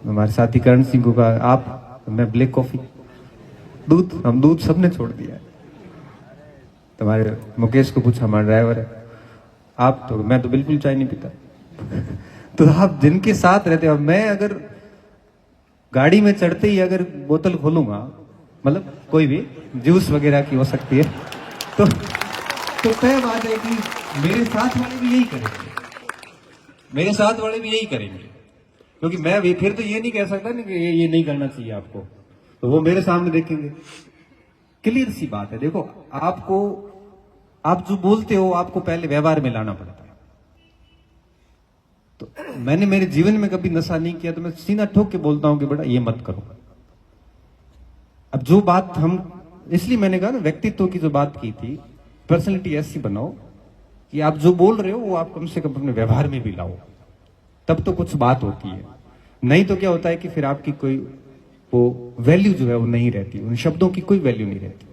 हमारे साथी कर्ण सिंह को कहा आप, मैं ब्लैक कॉफी। दूध, हम दूध सबने छोड़ दिया है। तुम्हारे मुकेश को पूछा, हमारा ड्राइवर है, आप तो, मैं तो बिल्कुल चाय नहीं पीता। तो आप जिनके साथ रहते हो, मैं अगर गाड़ी में चढ़ते ही अगर बोतल खोलूंगा, मतलब कोई भी जूस वगैरह की हो सकती है, तो तय बात है कि मेरे साथ वाले भी यही करेंगे, मेरे साथ वाले भी यही करेंगे। क्योंकि मैं भी फिर तो ये नहीं कह सकता ना कि ये नहीं करना चाहिए आपको, तो वो मेरे सामने देखेंगे। क्लियर सी बात है। देखो, आपको, आप जो बोलते हो आपको पहले व्यवहार में लाना पड़ता है। तो मैंने मेरे जीवन में कभी नशा नहीं किया, तो मैं सीना ठोक के बोलता हूं कि बेटा ये मत करो। अब जो बात हम, इसलिए मैंने कहा ना, व्यक्तित्व की जो बात की थी, पर्सनैलिटी ऐसी बनाओ कि आप जो बोल रहे हो वो आप कम से कम अपने व्यवहार में भी लाओ, तब तो कुछ बात होती है। नहीं तो क्या होता है कि फिर आपकी कोई वो वैल्यू जो है वो नहीं रहती, उन शब्दों की कोई वैल्यू नहीं रहती।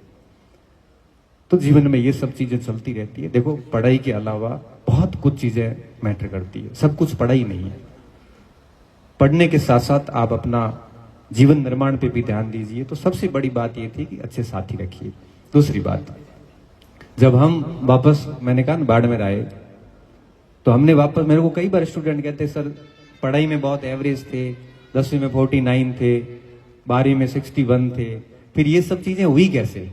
तो जीवन में ये सब चीजें चलती रहती है। देखो, पढ़ाई के अलावा बहुत कुछ चीजें मैटर करती है, सब कुछ पढ़ाई नहीं है। पढ़ने के साथ साथ आप अपना जीवन निर्माण पे भी ध्यान दीजिए। तो सबसे बड़ी बात ये थी कि अच्छे साथी रखिए। दूसरी बात, जब हम वापस, मैंने कहा ना, बाड़मेर आए, तो हमने वापस, मेरे को कई बार स्टूडेंट कहते सर पढ़ाई में बहुत एवरेज थे, 10वीं में 49 थे, 12वीं में 61 थे, फिर ये सब चीजें हुई कैसे?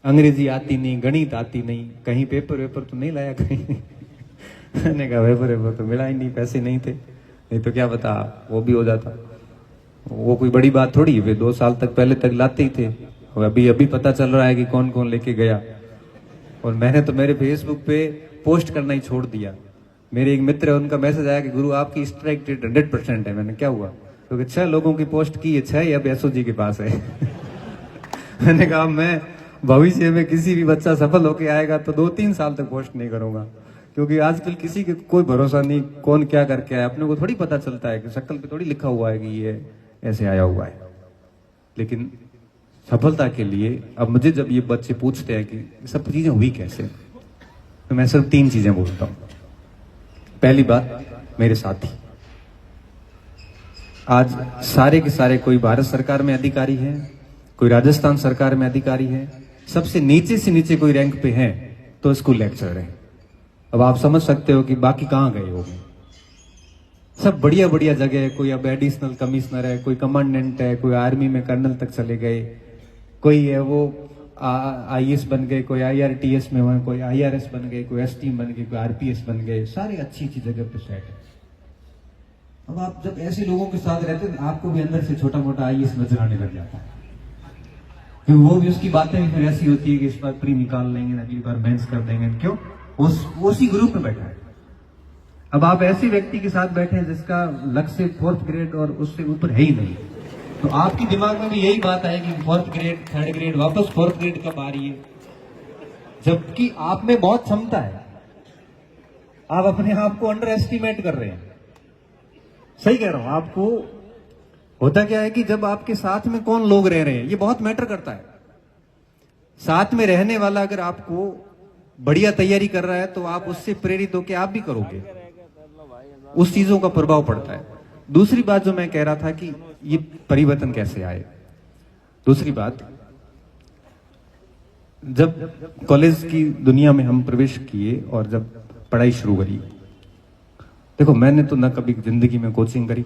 अंग्रेजी आती नहीं, गणित आती नहीं, कहीं पेपर वेपर तो नहीं लाया कहीं? मैंने कहा पेपर तो मिला ही नहीं, पैसे नहीं थे, नहीं तो क्या बता वो भी हो जाता। वो कोई बड़ी बात थोड़ी है, वे 2 साल तक पहले तक लाते ही थे, और अभी पता चल रहा है कि कौन कौन लेके गया। और मैंने तो मेरे फेसबुक पे पोस्ट करना ही छोड़ दिया। मेरे एक मित्र है, उनका मैसेज आया कि गुरु आपकी स्ट्राइक रेट 100% है। मैंने क्या हुआ? क्योंकि 6 लोगों की पोस्ट की है, 6 ही अब एसओजी के पास है। मैंने कहा मैं भविष्य में किसी भी बच्चा सफल होके आएगा तो 2-3 साल तक पोस्ट नहीं करूंगा, क्योंकि आजकल किसी के कोई भरोसा नहीं, कौन क्या करके आया, अपने को थोड़ी पता चलता है कि शक्ल पे थोड़ी लिखा हुआ है कि ये ऐसे आया हुआ है। लेकिन सफलता के लिए अब मुझे जब ये बच्चे पूछते हैं कि सब चीजें हुई कैसे, तो मैं सिर्फ 3 चीजें बोलता हूं। पहली बात, मेरे साथी। आज सारे के सारे, कोई भारत सरकार में अधिकारी है, कोई राजस्थान सरकार में अधिकारी है, सबसे नीचे से नीचे कोई रैंक पे है तो स्कूल लेक्चरर है। अब आप समझ सकते हो कि बाकी कहां गए होंगे। सब बढ़िया बढ़िया जगह है, कोई अब एडिशनल कमिश्नर है, कोई कमांडेंट है, कोई आर्मी में कर्नल तक चले गए, कोई है वो आईएएस बन गए, कोई आईआरटीएस में हुए, कोई आईआरएस बन गए, कोई एसटी बन गए, कोई आरपीएस बन गए, सारे अच्छी अच्छी जगह पे सेट है। अब आप जब ऐसे लोगों के साथ रहते हैं, आपको भी अंदर से छोटा मोटा आईएएस नजर आने लग जाता है, क्योंकि वो भी उसकी बातें भी फिर ऐसी होती है कि इस बार प्री निकाल लेंगे, अगली बार मेंस कर देंगे। क्यों? उसी ग्रुप में बैठा है। अब आप ऐसे व्यक्ति के साथ बैठे हैं जिसका लक्ष्य 4th ग्रेड और उससे ऊपर है ही नहीं, तो आपके दिमाग में भी यही बात आएगी 4th ग्रेड, 3rd ग्रेड, वापस 4th ग्रेड कब आ रही है, जबकि आप में बहुत क्षमता है। आप अपने आप को अंडर एस्टिमेट कर रहे हैं। सही कह रहा हूं आपको। होता क्या है कि जब आपके साथ में कौन लोग रह रहे हैं, ये बहुत मैटर करता है। साथ में रहने वाला अगर आपको बढ़िया तैयारी कर रहा है तो आप उससे प्रेरित होकर आप भी करोगे, उस चीजों का प्रभाव पड़ता है। दूसरी बात जो मैं कह रहा था कि ये परिवर्तन कैसे आए। दूसरी बात, जब कॉलेज की दुनिया में हम प्रवेश किए और जब पढ़ाई शुरू करी, देखो मैंने तो ना कभी जिंदगी में कोचिंग करी।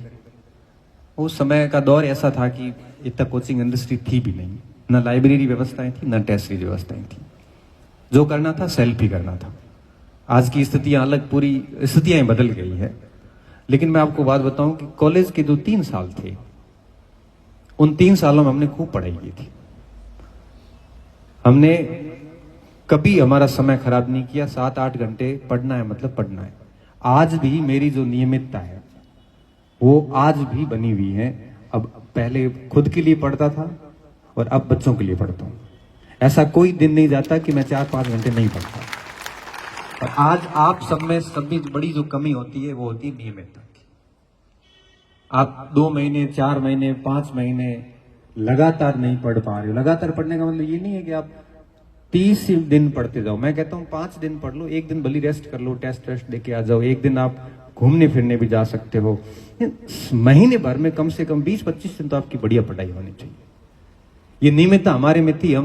उस समय का दौर ऐसा था कि इतना कोचिंग इंडस्ट्री थी भी नहीं, ना लाइब्रेरी व्यवस्थाएं थी, ना टेस्ट सीरीज व्यवस्थाएं थी। जो करना था सेल्फ ही करना था। आज की स्थितियां अलग, पूरी स्थितियां बदल गई है। लेकिन मैं आपको बात बताऊं कि कॉलेज के जो 3 साल थे, उन 3 सालों में हमने खूब पढ़ाई की थी। हमने कभी हमारा समय खराब नहीं किया। 7-8 घंटे पढ़ना है मतलब पढ़ना है। आज भी मेरी जो नियमितता है वो आज भी बनी हुई है। अब पहले खुद के लिए पढ़ता था और अब बच्चों के लिए पढ़ता हूं। ऐसा कोई दिन नहीं जाता कि मैं 4-5 घंटे नहीं पढ़ता। और आज आप सब में सबसे बड़ी जो कमी होती है वो होती है नियमितता की। आप 2 महीने, 4 महीने, 5 महीने लगातार नहीं पढ़ पा रहे हो। लगातार पढ़ने का मतलब ये नहीं है कि आप 30 दिन पढ़ते जाओ। मैं कहता हूं 5 दिन पढ़ लो, 1 दिन भली रेस्ट कर लो, टेस्ट देके आ जाओ, 1 दिन आप घूमने फिरने भी जा सकते हो। महीने भर में कम से कम 20-25 दिन तो आपकी बढ़िया पढ़ाई होनी चाहिए। ये नियमितता हमारे में थी।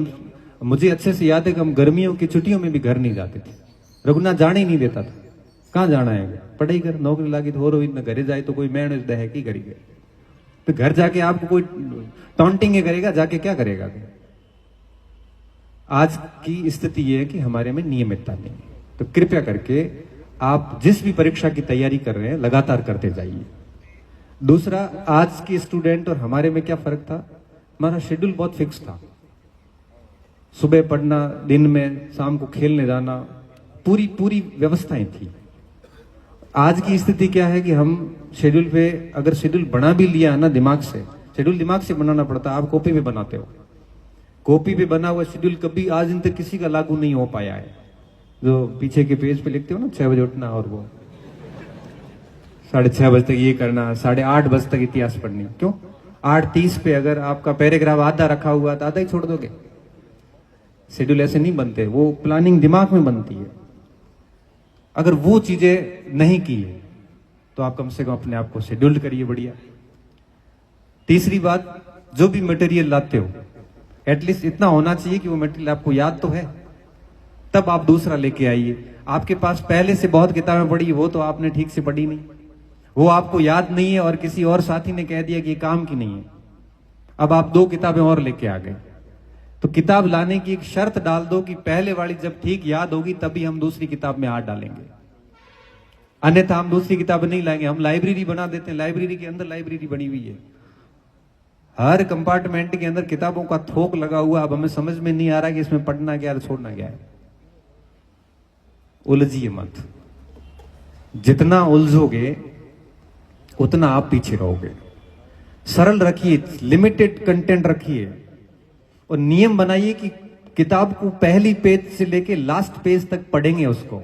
मुझे अच्छे से याद है कि हम गर्मियों की छुट्टियों में भी घर नहीं जाते थे। रघुनाथ जाने ही नहीं देता था। कहां जाना है, पढ़ाई कर, नौकरी लागी तो हो रही न, घरे जाए तो कोई मैण है कि करी गए। तो घर जाके आपको कोई टॉन्टिंग करेगा, जाके क्या करेगा। आज की स्थिति यह है कि हमारे में नियमितता नहीं है। तो कृपया करके आप जिस भी परीक्षा की तैयारी कर रहे हैं लगातार करते जाइए। दूसरा, आज के स्टूडेंट और हमारे में क्या फर्क था, हमारा शेड्यूल बहुत फिक्स था। सुबह पढ़ना, दिन में शाम को खेलने जाना, पूरी व्यवस्थाएं थी। आज की स्थिति क्या है कि हम शेड्यूल पे, अगर शेड्यूल बना भी लिया है ना दिमाग से, शेड्यूल दिमाग से बनाना पड़ता है। आप कॉपी पे बनाते हो, कॉपी पे बना हुआ शेड्यूल कभी आज दिन तक किसी का लागू नहीं हो पाया है। जो पीछे के पेज पे लिखते हो ना 6 बजे उठना और वो 6:30 बजे तक ये करना, 8:30 बजे तक इतिहास पढ़नी। क्यों? 8:30 पे अगर आपका पैराग्राफ आधा रखा हुआ तो आधा ही छोड़ दोगे। शेड्यूल ऐसे नहीं बनते, वो प्लानिंग दिमाग में बनती है। अगर वो चीजें नहीं की है तो आप कम से कम अपने आप को शेड्यूल्ड करिए बढ़िया। तीसरी बात, जो भी मटेरियल लाते हो एटलीस्ट इतना होना चाहिए कि वो मटेरियल आपको याद तो है, तब आप दूसरा लेके आइए। आपके पास पहले से बहुत किताबें पढ़ी, वो तो आपने ठीक से पढ़ी नहीं, वो आपको याद नहीं है, और किसी और साथी ने कह दिया कि ये काम की नहीं है, अब आप 2 किताबें और लेके आ गए। तो किताब लाने की एक शर्त डाल दो कि पहले वाली जब ठीक याद होगी तभी हम दूसरी किताब में हाथ डालेंगे, अन्यथा हम दूसरी किताब नहीं लाएंगे। हम लाइब्रेरी बना देते हैं, लाइब्रेरी के अंदर लाइब्रेरी बनी हुई है, हर कंपार्टमेंट के अंदर किताबों का थोक लगा हुआ। अब हमें समझ में नहीं आ रहा कि इसमें पढ़ना क्या है छोड़ना क्या है। उलझिए मत, जितना उलझोगे उतना आप पीछे रहोगे। सरल रखिए, लिमिटेड कंटेंट रखिए, और नियम बनाइए कि किताब को पहली पेज से लेके लास्ट पेज तक पढ़ेंगे उसको।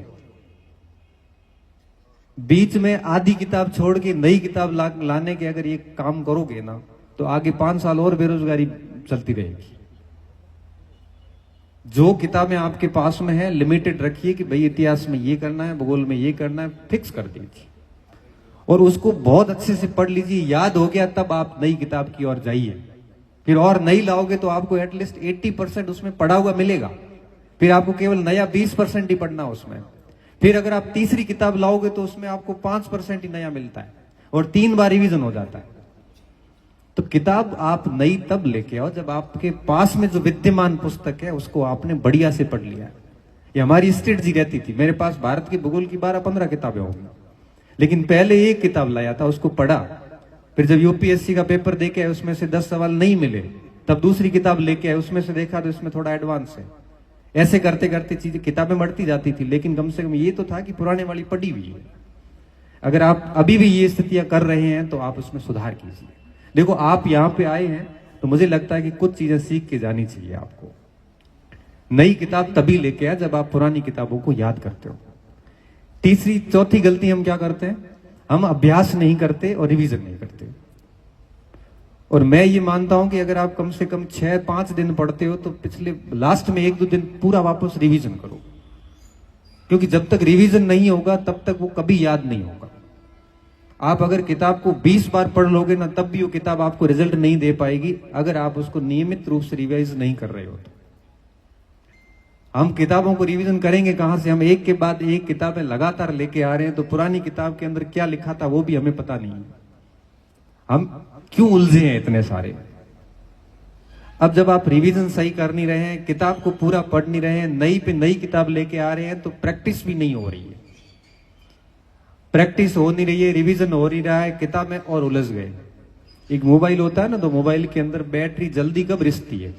बीच में आधी किताब छोड़ के नई किताब लाने के अगर ये काम करोगे ना तो आगे 5 साल और बेरोजगारी चलती रहेगी। जो किताबें आपके पास में है लिमिटेड रखिए कि भाई इतिहास में ये करना है, भूगोल में ये करना है, फिक्स कर दीजिए और उसको बहुत अच्छे से पढ़ लीजिए। याद हो गया तब आप नई किताब की ओर जाइए। फिर और नई लाओगे तो आपको एटलीस्ट 80% उसमें पढ़ा हुआ मिलेगा, फिर आपको केवल नया 20% ही पढ़ना उसमें। फिर अगर आप तीसरी किताब लाओगे तो उसमें आपको 5% ही नया मिलता है और 3 बार रिवीजन हो जाता है। तो किताब आप नई तब लेके आओ जब आपके पास में जो विद्यमान पुस्तक है उसको आपने बढ़िया से पढ़ लिया है। ये हमारी स्ट्रेटजी रहती थी। मेरे पास भारत के भूगोल की 12-15 किताबें होंगी, लेकिन पहले एक किताब लाया था, उसको पढ़ा, फिर जब यूपीएससी का पेपर देके आए उसमें से 10 सवाल नहीं मिले, तब दूसरी किताब लेके आए, उसमें से देखा तो इसमें थोड़ा एडवांस है। ऐसे करते करते चीजें किताबें बढ़ती जाती थी, लेकिन कम से कम ये तो था कि पुराने वाली पढ़ी हुई है। अगर आप अभी भी ये स्थितियां कर रहे हैं तो आप उसमें सुधार कीजिए। देखो, आप यहां पे आए हैं तो मुझे लगता है कि कुछ चीजें सीख के जानी चाहिए आपको। नई किताब तभी लेके आए जब आप पुरानी किताबों को याद करते हो। चौथी गलती हम क्या करते हैं, हम अभ्यास नहीं करते और रिवीजन नहीं करते। और मैं ये मानता हूं कि अगर आप कम से कम 6-5 दिन पढ़ते हो तो पिछले लास्ट में 1-2 दिन पूरा वापस रिवीजन करो, क्योंकि जब तक रिवीजन नहीं होगा तब तक वो कभी याद नहीं होगा। आप अगर किताब को 20 बार पढ़ लोगे ना तब भी वो किताब आपको रिजल्ट नहीं दे पाएगी अगर आप उसको नियमित रूप से रिवाइज नहीं कर रहे हो तो। हम किताबों को रिवीजन करेंगे कहां से? हम एक के बाद एक किताबें लगातार लेके आ रहे हैं, तो पुरानी किताब के अंदर क्या लिखा था वो भी हमें पता नहीं है। हम क्यों उलझे हैं इतने सारे? अब जब आप रिवीजन सही कर नहीं रहे हैं, किताब को पूरा पढ़ नहीं रहे हैं, नई पे नई किताब लेके आ रहे हैं, तो प्रैक्टिस भी नहीं हो रही है। प्रैक्टिस हो नहीं रही है, रिवीजन हो नहीं रहा है, किताबें और उलझ गए। एक मोबाइल होता है ना, तो मोबाइल के अंदर बैटरी जल्दी कब रिसती है?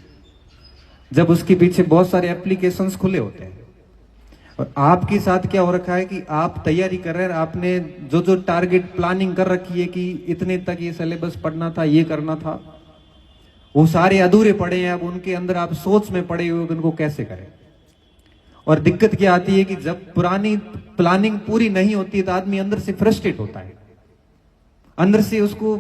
जब उसके पीछे बहुत सारे एप्लीकेशंस खुले होते हैं। और आपके साथ क्या हो रखा है कि आप तैयारी कर रहे हैं, आपने जो जो टारगेट प्लानिंग कर रखी है कि इतने तक ये सिलेबस पढ़ना था, ये करना था, वो सारे अधूरे पड़े हैं। अब उनके अंदर आप सोच में पड़े हुए उनको कैसे करें? और दिक्कत क्या आती है कि जब पुरानी प्लानिंग पूरी नहीं होती है तो आदमी अंदर से फ्रस्ट्रेट होता है, अंदर से उसको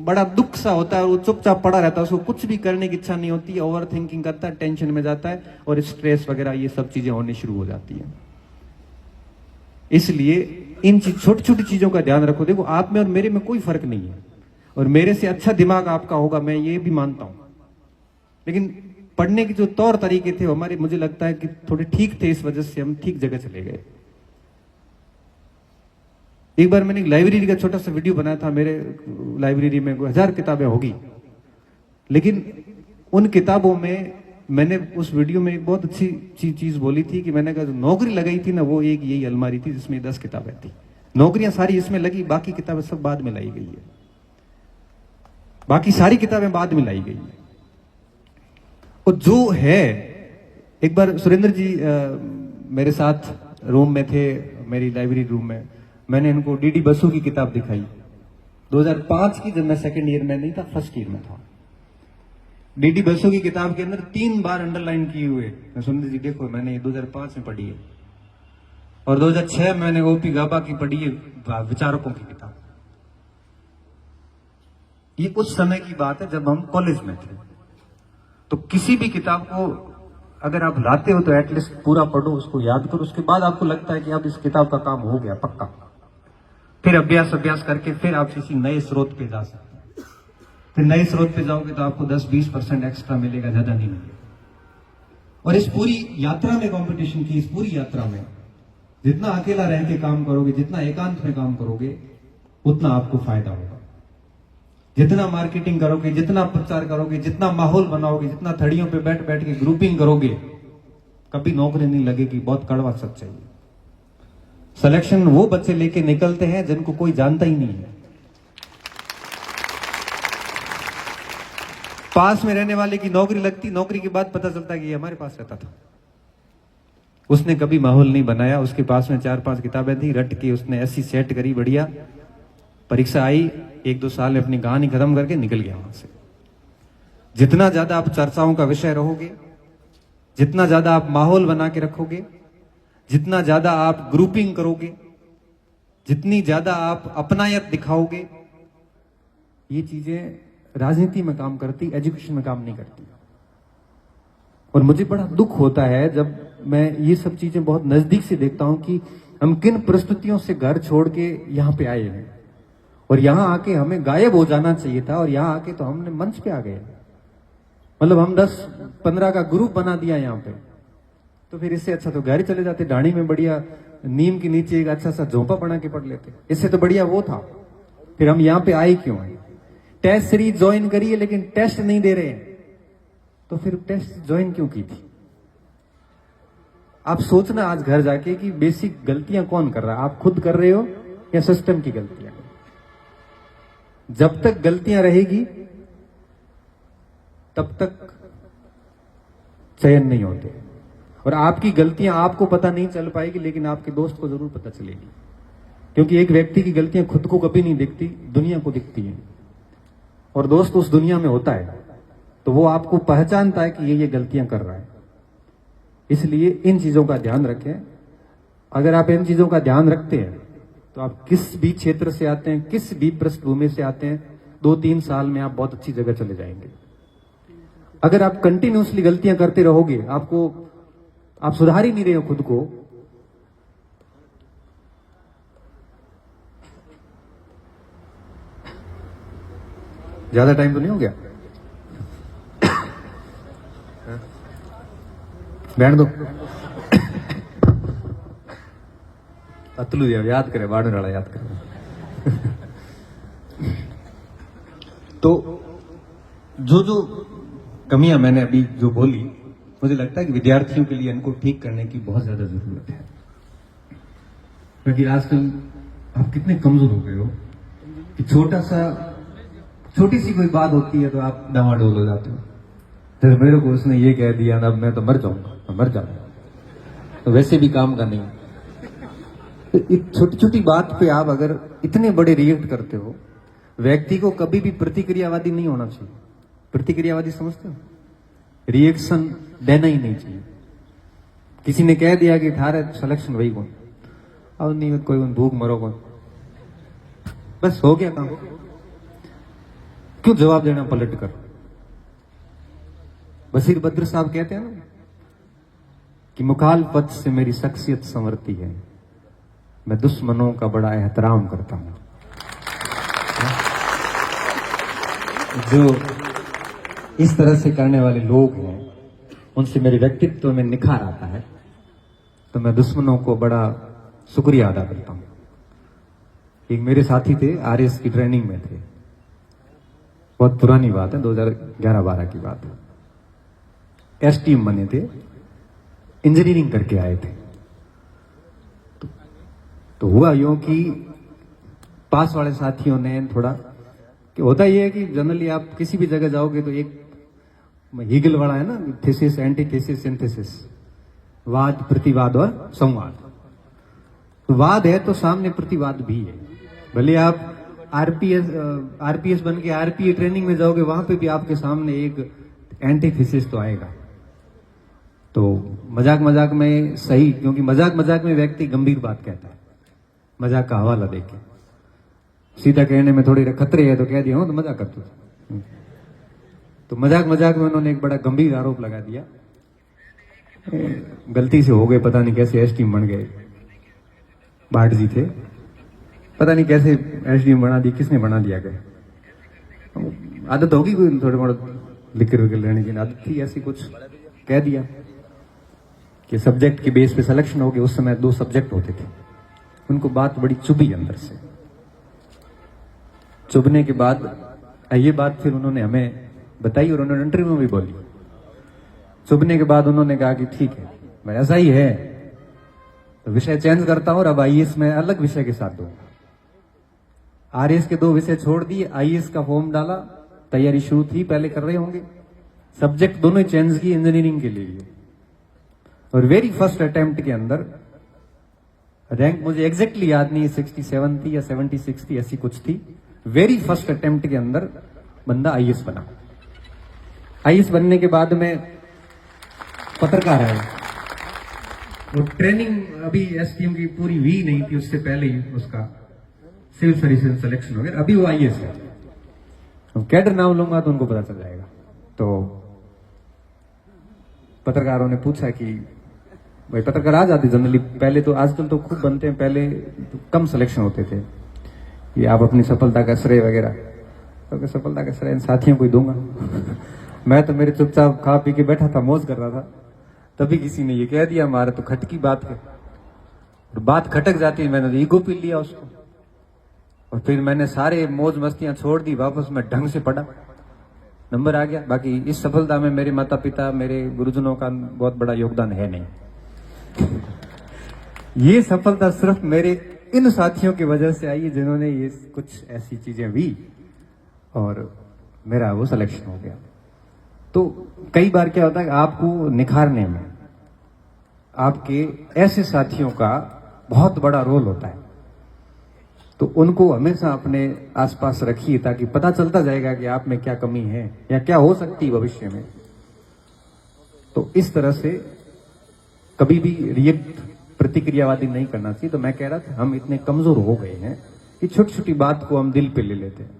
बड़ा दुख सा होता है और वो चुपचाप पड़ा रहता है, उसको कुछ भी करने की इच्छा नहीं होती, ओवर थिंकिंग करता है, टेंशन में जाता है और स्ट्रेस वगैरह ये सब चीजें होने शुरू हो जाती है। इसलिए इन छोटी छोटी चीजों का ध्यान रखो। देखो, आप में और मेरे में कोई फर्क नहीं है और मेरे से अच्छा दिमाग आपका होगा, मैं ये भी मानता हूं, लेकिन पढ़ने के जो तौर तरीके थे हमारे, मुझे लगता है कि थोड़े ठीक थे, इस वजह से हम ठीक जगह चले गए। एक बार मैंने लाइब्रेरी का छोटा सा वीडियो बनाया था। मेरे लाइब्रेरी में 1000 किताबें होगी, लेकिन उन किताबों में मैंने उस वीडियो में एक बहुत अच्छी चीज बोली थी कि मैंने कहा जो नौकरी लगाई थी ना, वो एक यही अलमारी थी जिसमें 10 किताबें थी। नौकरियां सारी इसमें लगी, बाकी किताबें सब बाद में लाई गई है, बाकी सारी किताबें बाद में लाई गई है। और जो है, एक बार सुरेंद्र जी मेरे साथ रूम में थे, मेरी लाइब्रेरी रूम में, मैंने इनको डीडी बसु की किताब दिखाई 2005 की, जब मैं सेकंड ईयर में नहीं था, फर्स्ट ईयर में था। डीडी बसु की किताब के अंदर 3 बार अंडरलाइन किए हुए। सुरेंद्र जी देखो, मैंने ये 2005 में पढ़ी है और 2006 में मैंने ओपी गाबा की पढ़ी है, विचारकों की किताब। ये उस समय की बात है जब हम कॉलेज में थे। तो किसी भी किताब को अगर आप लाते हो तो एटलीस्ट पूरा पढ़ो, उसको याद करो, उसके बाद आपको लगता है कि अब इस किताब का काम हो गया पक्का, फिर अभ्यास करके फिर आप किसी नए स्रोत पे जा सकते हैं। फिर नए स्रोत पे जाओगे तो आपको 10-20% एक्स्ट्रा मिलेगा, ज्यादा नहीं मिलेगा। और इस पूरी यात्रा में, कंपटीशन की इस पूरी यात्रा में जितना अकेला रह के काम करोगे, जितना एकांत में काम करोगे, उतना आपको फायदा होगा। जितना मार्केटिंग करोगे, जितना प्रचार करोगे, जितना माहौल बनाओगे, जितना थड़ियों पे बैठ बैठ के ग्रुपिंग करोगे, कभी नौकरी नहीं लगेगी। बहुत कड़वा सच्चाई है। सिलेक्शन वो बच्चे लेके निकलते हैं जिनको कोई जानता ही नहीं है। पास में रहने वाले की नौकरी लगती, नौकरी के बाद पता चलता है कि ये हमारे पास रहता था। उसने कभी माहौल नहीं बनाया, उसके पास में 4-5 किताबें थी, रट के उसने ऐसी सेट करी बढ़िया, परीक्षा आई, 1-2 साल में अपनी कहानी खत्म करके निकल गया वहां से। जितना ज्यादा आप चर्चाओं का विषय रहोगे, जितना ज्यादा आप माहौल बना के रखोगे, जितना ज्यादा आप ग्रुपिंग करोगे, जितनी ज्यादा आप अपनायत दिखाओगे, ये चीजें राजनीति में काम करती, एजुकेशन में काम नहीं करती। और मुझे बड़ा दुख होता है जब मैं ये सब चीजें बहुत नजदीक से देखता हूं कि हम किन परिस्थितियों से घर छोड़ के यहां पे आए हैं, और यहां आके हमें गायब हो जाना चाहिए था, और यहां आके तो हमने मंच पे आ गए। मतलब हम 10-15 का ग्रुप बना दिया यहां पे, तो फिर इससे अच्छा तो घर ही चले जाते, ढाणी में बढ़िया नीम के नीचे एक अच्छा सा झोंपा बना के पढ़ लेते। इससे तो बढ़िया वो था। फिर हम यहां पे आए क्यों है? टेस्ट सीरीज ज्वाइन करिए लेकिन टेस्ट नहीं दे रहे हैं, तो फिर टेस्ट ज्वाइन क्यों की थी? आप सोचना आज घर जाके कि बेसिक गलतियां कौन कर रहा है, आप खुद कर रहे हो या सिस्टम की गलतियां? जब तक गलतियां रहेगी तब तक चयन नहीं होते, और आपकी गलतियां आपको पता नहीं चल पाएगी लेकिन आपके दोस्त को जरूर पता चलेगी। क्योंकि एक व्यक्ति की गलतियां खुद को कभी नहीं दिखती, दुनिया को दिखती हैं, और दोस्त उस दुनिया में होता है तो वो आपको पहचानता है कि ये गलतियां कर रहा है। इसलिए इन चीजों का ध्यान रखें। अगर आप इन चीजों का ध्यान रखते हैं तो आप किस भी क्षेत्र से आते हैं, किस भी पृष्ठभूमि से आते हैं, 2-3 साल में आप बहुत अच्छी जगह चले जाएंगे। अगर आप कंटिन्यूसली गलतियां करते रहोगे, आप सुधार ही नहीं रहे हो खुद को, ज्यादा टाइम तो नहीं हो गया? बैठ दो। अतलू याद करे, बाड़ू नाला याद करे। तो जो कमियां मैंने अभी जो बोली, मुझे लगता है कि विद्यार्थियों के लिए इनको ठीक करने की बहुत ज्यादा जरूरत है। क्योंकि आजकल आप कितने कमजोर हो गए हो कि छोटी सी कोई बात होती है तो आप डामाडोल हो जाते हो। फिर मेरे को उसने ये कह दिया ना, अब मैं तो मर जाऊंगा, मर जाऊंगा, तो वैसे भी काम का नहीं। तो छोटी छोटी बात पे आप अगर इतने बड़े रिएक्ट करते हो, व्यक्ति को कभी भी प्रतिक्रियावादी नहीं होना चाहिए। प्रतिक्रियावादी समझते हो? रिएक्शन देना ही नहीं चाहिए। किसी ने कह दिया कि थारे सिलेक्शन वही कौन, अब नहीं कोई भूख मरो कौन, बस हो गया काम। क्यों जवाब देना पलट कर? बशीर बद्र साहब कहते हैं ना कि मुखालफत से मेरी शख्सियत संवरती है, मैं दुश्मनों का बड़ा एहतराम करता हूं। जो इस तरह से करने वाले लोग हैं, उनसे मेरे व्यक्तित्व में निखार आता है, तो मैं दुश्मनों को बड़ा शुक्रिया अदा करता हूं। एक मेरे साथी थे, आरएस की ट्रेनिंग में थे, बहुत पुरानी बात है, 2011-12 की बात है। एसटीएम बने थे, इंजीनियरिंग करके आए थे। तो हुआ यूं कि पास वाले साथियों ने थोड़ा, कि होता यह है कि जनरली आप किसी भी जगह जाओगे तो एक हीगल वाला है ना, थीसिस, एंटीथेसिस, सिंथेसिस, वाद, प्रतिवाद और संवाद। तो वाद है तो सामने प्रतिवाद भी है। भले आप आरपीएस बन के आरपीए ट्रेनिंग में जाओगे, वहां पे भी आपके सामने एक एंटीथेसिस तो आएगा। तो मजाक मजाक में सही, क्योंकि मजाक मजाक में व्यक्ति गंभीर बात कहता है, मजाक का हवाला देके। सीधा कहने में थोड़ी खतरे है तो कह दिया, तो मजाक करते। तो मजाक मजाक में उन्होंने एक बड़ा गंभीर आरोप लगा दिया गलती से हो गए, पता नहीं कैसे एसडीएम बन गए। भाट जी थे, पता नहीं कैसे एसडीएम बना दी, किसने बना दिया गया। आदत होगी कोई थोड़े मोड़े लिकर विकर लेने की आदत थी, ऐसी कुछ कह दिया कि सब्जेक्ट के बेस पे सिलेक्शन हो गया। उस समय 2 सब्जेक्ट होते थे, उनको बात बड़ी चुभी अंदर से। चुभने के बाद ये बात फिर उन्होंने हमें बताई और उन्होंने इंटरव्यू में भी बोली। चुभने के बाद उन्होंने कहा कि ठीक है भाई ऐसा ही है तो विषय चेंज करता हूं और अब आईएएस में अलग विषय के साथ दूंगा। आरएस के 2 विषय छोड़ दिए, आईएएस का फॉर्म डाला, तैयारी शुरू थी, पहले कर रहे होंगे। सब्जेक्ट दोनों ही चेंज किए इंजीनियरिंग के लिए। और वेरी फर्स्ट अटेम्प्ट के अंदर रैंक मुझे एग्जैक्टली याद नहीं है, 67 थी या 76 थी, ऐसी कुछ थी। वेरी फर्स्ट अटेम्प्ट के अंदर बंदा आईएएस बना। आईएएस बनने के बाद में पत्रकार है, वो ट्रेनिंग अभी एसटीएम की पूरी हुई नहीं थी, उससे पहले ही उसका सिविल सर्विसेज सिलेक्शन हो गया। अभी वो आईएएस है। अब कैडर नाम लूंगा तो उनको पता चल जाएगा। तो पत्रकारों ने पूछा कि भाई पत्रकार आ जाते जनरली, पहले तो, आजकल तो खूब बनते हैं, पहले तो कम सिलेक्शन होते थे। ये आप अपनी सफलता का श्रेय वगैरह, तो सफलता का श्रेय साथियों को ही दूंगा। मैं तो मेरे चुपचाप खा पी के बैठा था, मौज कर रहा था, तभी किसी ने ये कह दिया, हमारा तो खटकी बात है। और बात खटक जाती है, मैंने ईगो पी लिया उसको और फिर मैंने सारे मौज मस्तियां छोड़ दी, वापस मैं ढंग से पढ़ा, नंबर आ गया। बाकी इस सफलता में मेरे माता पिता, मेरे गुरुजनों का बहुत बड़ा योगदान है नहीं। ये सफलता सिर्फ मेरे इन साथियों की वजह से आई है जिन्होंने ये कुछ ऐसी चीजें हुई और मेरा वो सिलेक्शन हो गया। तो कई बार क्या होता है कि आपको निखारने में आपके ऐसे साथियों का बहुत बड़ा रोल होता है, तो उनको हमेशा अपने आसपास रखिए ताकि पता चलता जाएगा कि आप में क्या कमी है या क्या हो सकती है भविष्य में। तो इस तरह से कभी भी रिएक्ट, प्रतिक्रियावादी नहीं करना चाहिए। तो मैं कह रहा था हम इतने कमजोर हो गए हैं कि छोटी छोटी बात को हम दिल पे ले लेते हैं।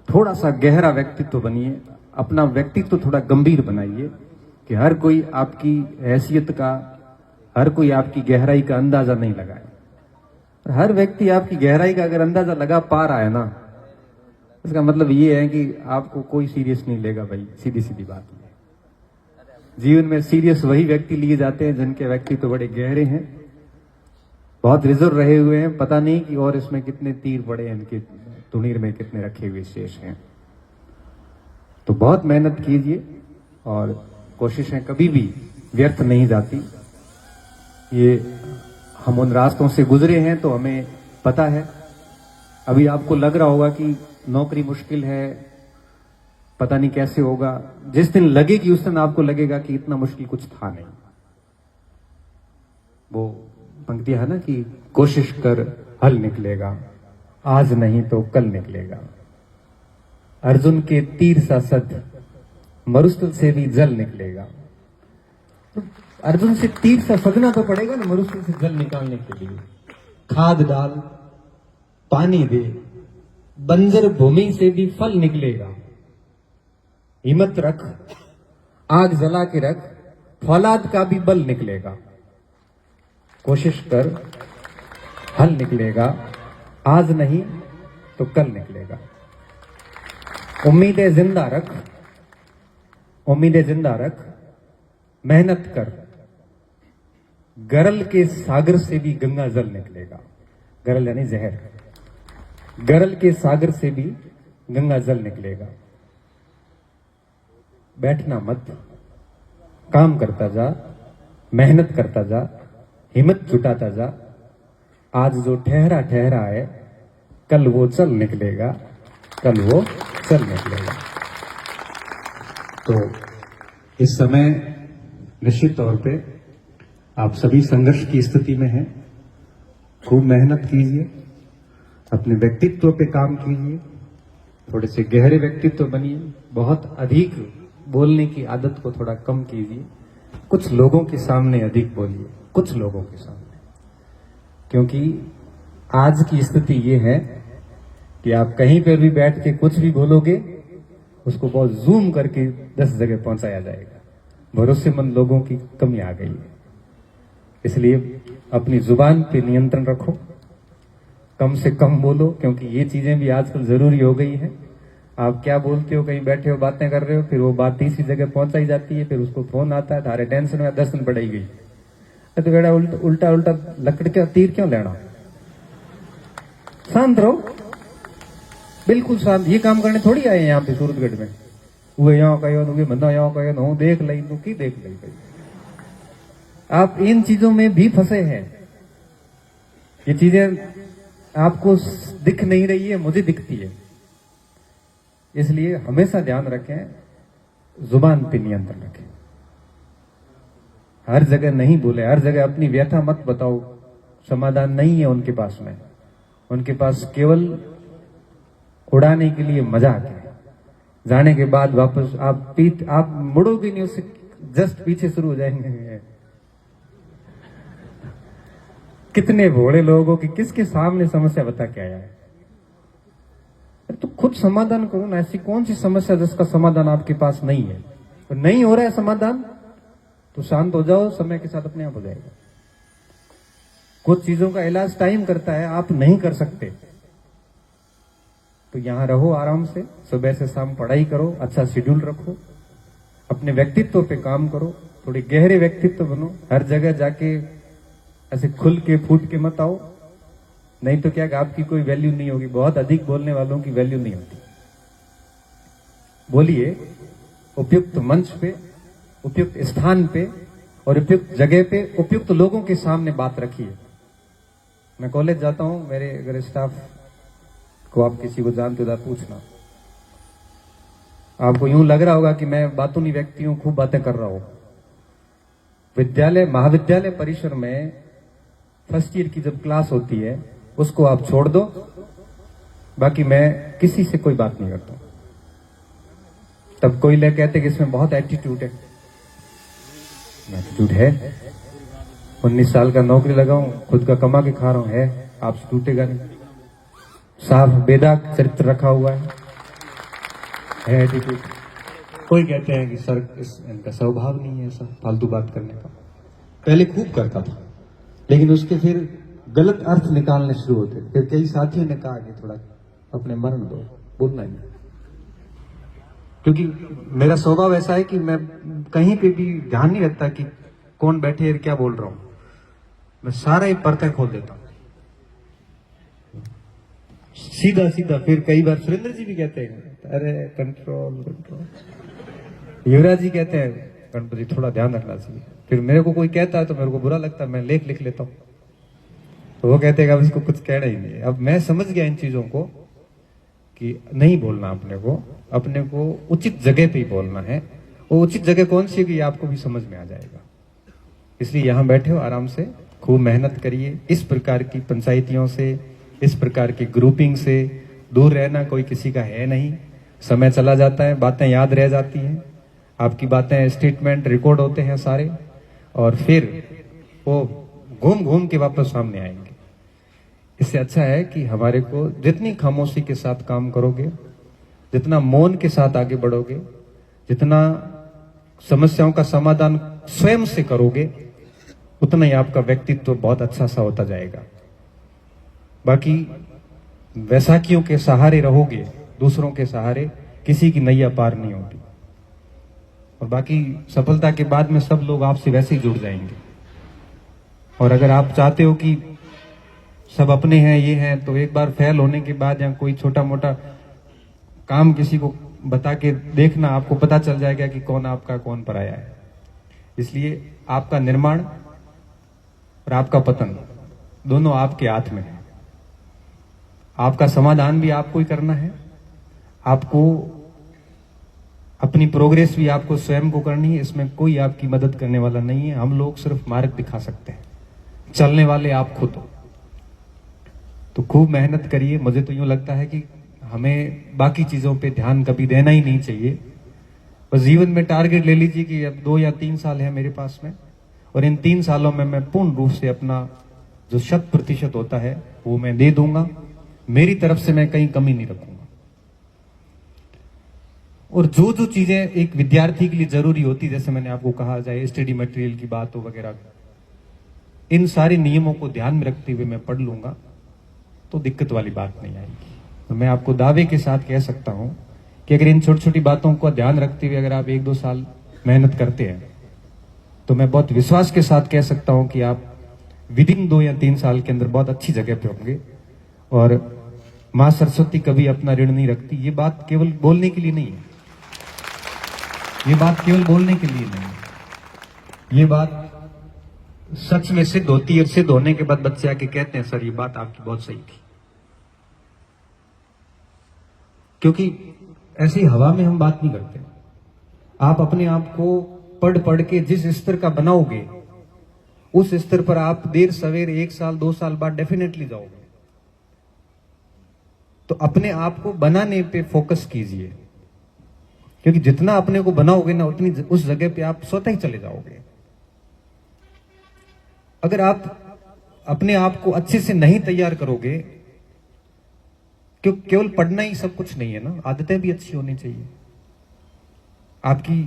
थोड़ा सा गहरा व्यक्तित्व बनिए, अपना व्यक्तित्व थोड़ा गंभीर बनाइए कि हर कोई आपकी हैसियत का, हर कोई आपकी गहराई का अंदाजा नहीं लगाए। हर व्यक्ति आपकी गहराई का अगर अंदाजा लगा पा रहा है ना, इसका मतलब ये है कि आपको कोई सीरियस नहीं लेगा भाई, सीधी सीधी बात है। जीवन में सीरियस वही व्यक्ति लिए जाते हैं जिनके व्यक्तित्व तो बड़े गहरे हैं, बहुत रिजर्व रहे हुए हैं, पता नहीं कि और इसमें कितने तीर पड़े हैं, इनके तुणीर में कितने रखे हुए शेष हैं। तो बहुत मेहनत कीजिए और कोशिशें कभी भी व्यर्थ नहीं जाती। ये हम उन रास्तों से गुजरे हैं तो हमें पता है। अभी आपको लग रहा होगा कि नौकरी मुश्किल है, पता नहीं कैसे होगा। जिस दिन लगेगी उस दिन आपको लगेगा कि इतना मुश्किल कुछ था नहीं। वो पंक्तियां है ना कि कोशिश कर हल निकलेगा, आज नहीं तो कल निकलेगा। अर्जुन के तीर सा सद, मरुस्थल से भी जल निकलेगा। तो अर्जुन से तीर सा सदना तो पड़ेगा ना मरुस्थल से जल निकालने के लिए। खाद डाल, पानी दे, बंजर भूमि से भी फल निकलेगा। हिम्मत रख, आग जला के रख, फौलाद का भी बल निकलेगा। कोशिश कर, हल निकलेगा, आज नहीं तो कल निकलेगा। उम्मीदें जिंदा रख, उम्मीदें जिंदा रख, मेहनत कर, गरल के सागर से भी गंगा जल निकलेगा। गरल यानी जहर, गरल के सागर से भी गंगा जल निकलेगा। बैठना मत, काम करता जा, मेहनत करता जा, हिम्मत जुटाता जा। आज जो ठहरा ठहरा है, कल वो चल निकलेगा, कल वो चल निकलेगा। तो इस समय निश्चित तौर पे आप सभी संघर्ष की स्थिति में हैं। खूब मेहनत कीजिए, अपने व्यक्तित्व पे काम कीजिए, थोड़े से गहरे व्यक्तित्व बनिए, बहुत अधिक बोलने की आदत को थोड़ा कम कीजिए। कुछ लोगों के सामने अधिक बोलिए, कुछ लोगों के सामने, क्योंकि आज की स्थिति ये है कि आप कहीं पर भी बैठ के कुछ भी बोलोगे, उसको बहुत जूम करके 10 जगह पहुंचाया जाएगा। भरोसेमंद लोगों की कमी आ गई है। इसलिए अपनी जुबान पे नियंत्रण रखो, कम से कम बोलो, क्योंकि ये चीजें भी आजकल जरूरी हो गई है। आप क्या बोलते हो, कहीं बैठे हो बातें कर रहे हो, फिर वो बात तीसरी जगह पहुंचाई जाती है, फिर उसको फोन आता है, थारे टेंशन में 10 दिन पड़ाई गई। तो बेटा उल्टा उल्टा लकड़ का तीर क्यों लेना, शांत रहो, बिल्कुल शांत। ये काम करने थोड़ी आए यहाँ पे सूरतगढ़ में, वो यहाँ कहो वे बंदा यहाँ कहो देख ली तो की देख ली भाई। आप इन चीजों में भी फंसे हैं। ये चीजें आपको दिख नहीं रही है, मुझे दिखती है। इसलिए हमेशा ध्यान रखें, जुबान पे नियंत्रण रखें, हर जगह नहीं बोले, हर जगह अपनी व्यथा मत बताओ। समाधान नहीं है उनके पास में, उनके पास केवल उड़ाने के लिए मजाक है। जाने के बाद वापस आप मुड़ोगे नहीं, उससे जस्ट पीछे शुरू हो जाएंगे। कितने भोले लोगों की किसके सामने समस्या बता के आया है, तो खुद समाधान करो ना। ऐसी कौन सी समस्या जिसका समाधान आपके पास नहीं है, और नहीं हो रहा है समाधान तो शांत हो जाओ, समय के साथ अपने आप हो जाएगा। कुछ चीजों का इलाज टाइम करता है, आप नहीं कर सकते तो यहां रहो आराम से, सुबह से शाम पढ़ाई करो, अच्छा शेड्यूल रखो, अपने व्यक्तित्व पे काम करो, थोड़े गहरे व्यक्तित्व बनो। हर जगह जाके ऐसे खुल के फूट के मत आओ, नहीं तो क्या आपकी कोई वैल्यू नहीं होगी। बहुत अधिक बोलने वालों की वैल्यू नहीं होती। बोलिए उपयुक्त मंच पे, उपयुक्त स्थान पे और उपयुक्त जगह पे, उपयुक्त लोगों के सामने बात रखिए। मैं कॉलेज जाता हूं, मेरे अगर स्टाफ को आप किसी को जानते हो तो पूछना, आपको यूं लग रहा होगा कि मैं बातूनी व्यक्ति हूं, खूब बातें कर रहा हूं। विद्यालय महाविद्यालय परिसर में फर्स्ट ईयर की जब क्लास होती है उसको आप छोड़ दो, बाकी मैं किसी से कोई बात नहीं करता। तब कोई लोग कहते कि इसमें बहुत एटीट्यूड है। एटीट्यूड है, 19 साल का नौकरी लगा हूं, खुद का कमा के खा रहा हूं, है आपसे टूटेगा नहीं। साफ बेदाग चरित्र रखा हुआ है एटीट्यूड। कोई कहते हैं कि सर इनका स्वभाव नहीं है ऐसा फालतू बात करने का। पहले खूब करता था, लेकिन उसके फिर गलत अर्थ निकालने शुरू होते। फिर कई साथियों ने कहा कि थोड़ा अपने मरण दो, बोलना ही नहीं। क्योंकि मेरा स्वभाव ऐसा है कि मैं कहीं पे भी ध्यान नहीं रखता कि कौन बैठे और क्या बोल रहा हूं, मैं सारा ही पर्दा खोल देता हूं सीधा सीधा। फिर कई बार सुरेंद्र जी भी कहते हैं अरे कंट्रोल कंट्रोल, युवराज जी कहते हैं गणपति जी थोड़ा ध्यान रखना चाहिए। फिर मेरे को कोई कहता है तो मेरे को बुरा लगता है, मैं लिख लेता हूं, तो वो कहते हैं अब इसको कुछ कहना ही नहीं। अब मैं समझ गया इन चीजों को कि नहीं बोलना, अपने को उचित जगह पे ही बोलना है। वो उचित जगह कौन सी है कि आपको भी समझ में आ जाएगा। इसलिए यहां बैठे हो आराम से, खूब मेहनत करिए। इस प्रकार की पंचायतियों से, इस प्रकार की ग्रुपिंग से दूर रहना कोई किसी का है नहीं। समय चला जाता है, बातें याद रह जाती हैं, आपकी बातें स्टेटमेंट रिकॉर्ड होते हैं सारे, और फिर वो घूम घूम के वापस सामने आएंगे। इससे अच्छा है कि हमारे को जितनी खामोशी के साथ काम करोगे, जितना मौन के साथ आगे बढ़ोगे, जितना समस्याओं का समाधान स्वयं से करोगे, उतना ही आपका व्यक्तित्व बहुत अच्छा सा होता जाएगा। बाकी वैसाखियों के सहारे रहोगे, दूसरों के सहारे, किसी की नैया पार नहीं होगी। और बाकी सफलता के बाद में सब लोग आपसे वैसे ही जुड़ जाएंगे। और अगर आप चाहते हो कि सब अपने हैं, ये हैं, तो एक बार फेल होने के बाद या कोई छोटा मोटा काम किसी को बता के देखना, आपको पता चल जाएगा कि कौन आपका कौन पराया है। इसलिए आपका निर्माण और आपका पतन दोनों आपके हाथ में है। आपका समाधान भी आपको ही करना है, आपको अपनी प्रोग्रेस भी आपको स्वयं को करनी है। इसमें कोई आपकी मदद करने वाला नहीं है। हम लोग सिर्फ मार्ग दिखा सकते हैं, चलने वाले आप खुद हो। तो खूब मेहनत करिए। मुझे तो यूं लगता है कि हमें बाकी चीजों पे ध्यान कभी देना ही नहीं चाहिए। बस जीवन में टारगेट ले लीजिए कि अब 2 या 3 साल है मेरे पास में, और इन 3 सालों में मैं पूर्ण रूप से अपना जो 100% होता है वो मैं दे दूंगा। मेरी तरफ से मैं कहीं कमी नहीं रखूंगा। और जो जो चीजें एक विद्यार्थी के लिए जरूरी होती, जैसे मैंने आपको कहा, चाहे स्टडी मटेरियल की बात हो वगैरह, इन सारे नियमों को ध्यान में रखते हुए मैं पढ़ लूंगा तो दिक्कत वाली बात नहीं आएगी। तो मैं आपको दावे के साथ कह सकता हूं कि अगर इन छोटी छोटी बातों को ध्यान रखते हुए अगर आप 1-2 साल मेहनत करते हैं तो मैं बहुत विश्वास के साथ कह सकता हूं कि आप विदिन 2 या 3 साल के अंदर बहुत अच्छी जगह पे होंगे। और मां सरस्वती कभी अपना ऋण नहीं रखती। ये बात केवल बोलने के लिए नहीं है, ये बात केवल बोलने के लिए नहीं है, ये बात सच में सिद्ध होती है। और सिद्ध होने के बाद बच्चे आके कहते हैं सर ये बात आपकी बहुत सही थी। क्योंकि ऐसी हवा में हम बात नहीं करते। आप अपने आप को पढ़ पढ़ के जिस स्तर का बनाओगे उस स्तर पर आप देर सवेर 1 साल 2 साल बाद डेफिनेटली जाओगे। तो अपने आप को बनाने पे फोकस कीजिए, क्योंकि जितना अपने को बनाओगे ना उतनी उस जगह पे आप स्वतः ही चले जाओगे। अगर आप अपने आप को अच्छे से नहीं तैयार करोगे, क्योंकि केवल पढ़ना ही सब कुछ नहीं है ना, आदतें भी अच्छी होनी चाहिए, आपकी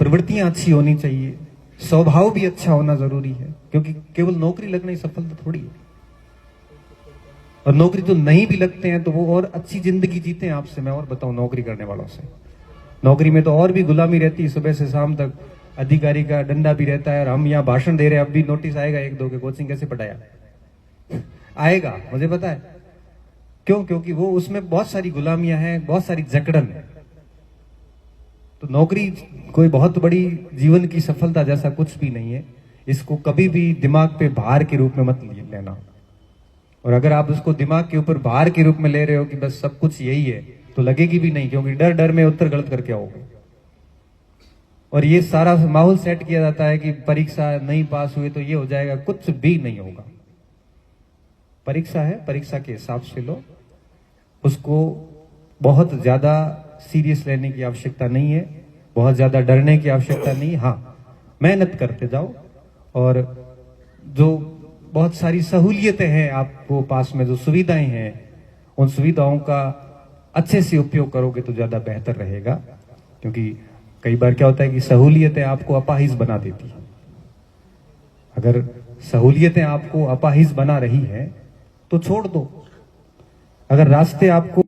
प्रवृत्तियां अच्छी होनी चाहिए, स्वभाव भी अच्छा होना जरूरी है। क्योंकि केवल नौकरी लगना ही सफलता थोड़ी है। और नौकरी तो नहीं भी लगते हैं तो वो और अच्छी जिंदगी जीते हैं आपसे। मैं और बताऊं नौकरी करने वालों से, नौकरी में तो और भी गुलामी रहती है, सुबह से शाम तक अधिकारी का डंडा भी रहता है। और हम यहाँ भाषण दे रहे हैं, अब भी नोटिस आएगा 1-2 के कोचिंग कैसे पढ़ाया आएगा, मुझे पता है क्यों, क्योंकि वो उसमें बहुत सारी गुलामियां हैं, बहुत सारी जकड़न है। तो नौकरी कोई बहुत बड़ी जीवन की सफलता जैसा कुछ भी नहीं है। इसको कभी भी दिमाग पे भार के रूप में मत लेना। और अगर आप उसको दिमाग के ऊपर भार के रूप में ले रहे हो कि बस सब कुछ यही है, तो लगेगी भी नहीं, क्योंकि डर डर में उत्तर गलत करके आओगे। और ये सारा माहौल सेट किया जाता है कि परीक्षा नहीं पास हुए तो ये हो जाएगा, कुछ भी नहीं होगा। परीक्षा है, परीक्षा के हिसाब से लो, उसको बहुत ज्यादा सीरियस लेने की आवश्यकता नहीं है, बहुत ज्यादा डरने की आवश्यकता नहीं। हाँ, मेहनत करते जाओ और जो बहुत सारी सहूलियतें हैं आपको पास में, जो सुविधाएं हैं, उन सुविधाओं का अच्छे से उपयोग करोगे तो ज्यादा बेहतर रहेगा। क्योंकि कई बार क्या होता है कि सहूलियतें आपको अपाहिज बना देती है। अगर सहूलियतें आपको अपाहिज बना रही है तो छोड़ दो। अगर रास्ते आपको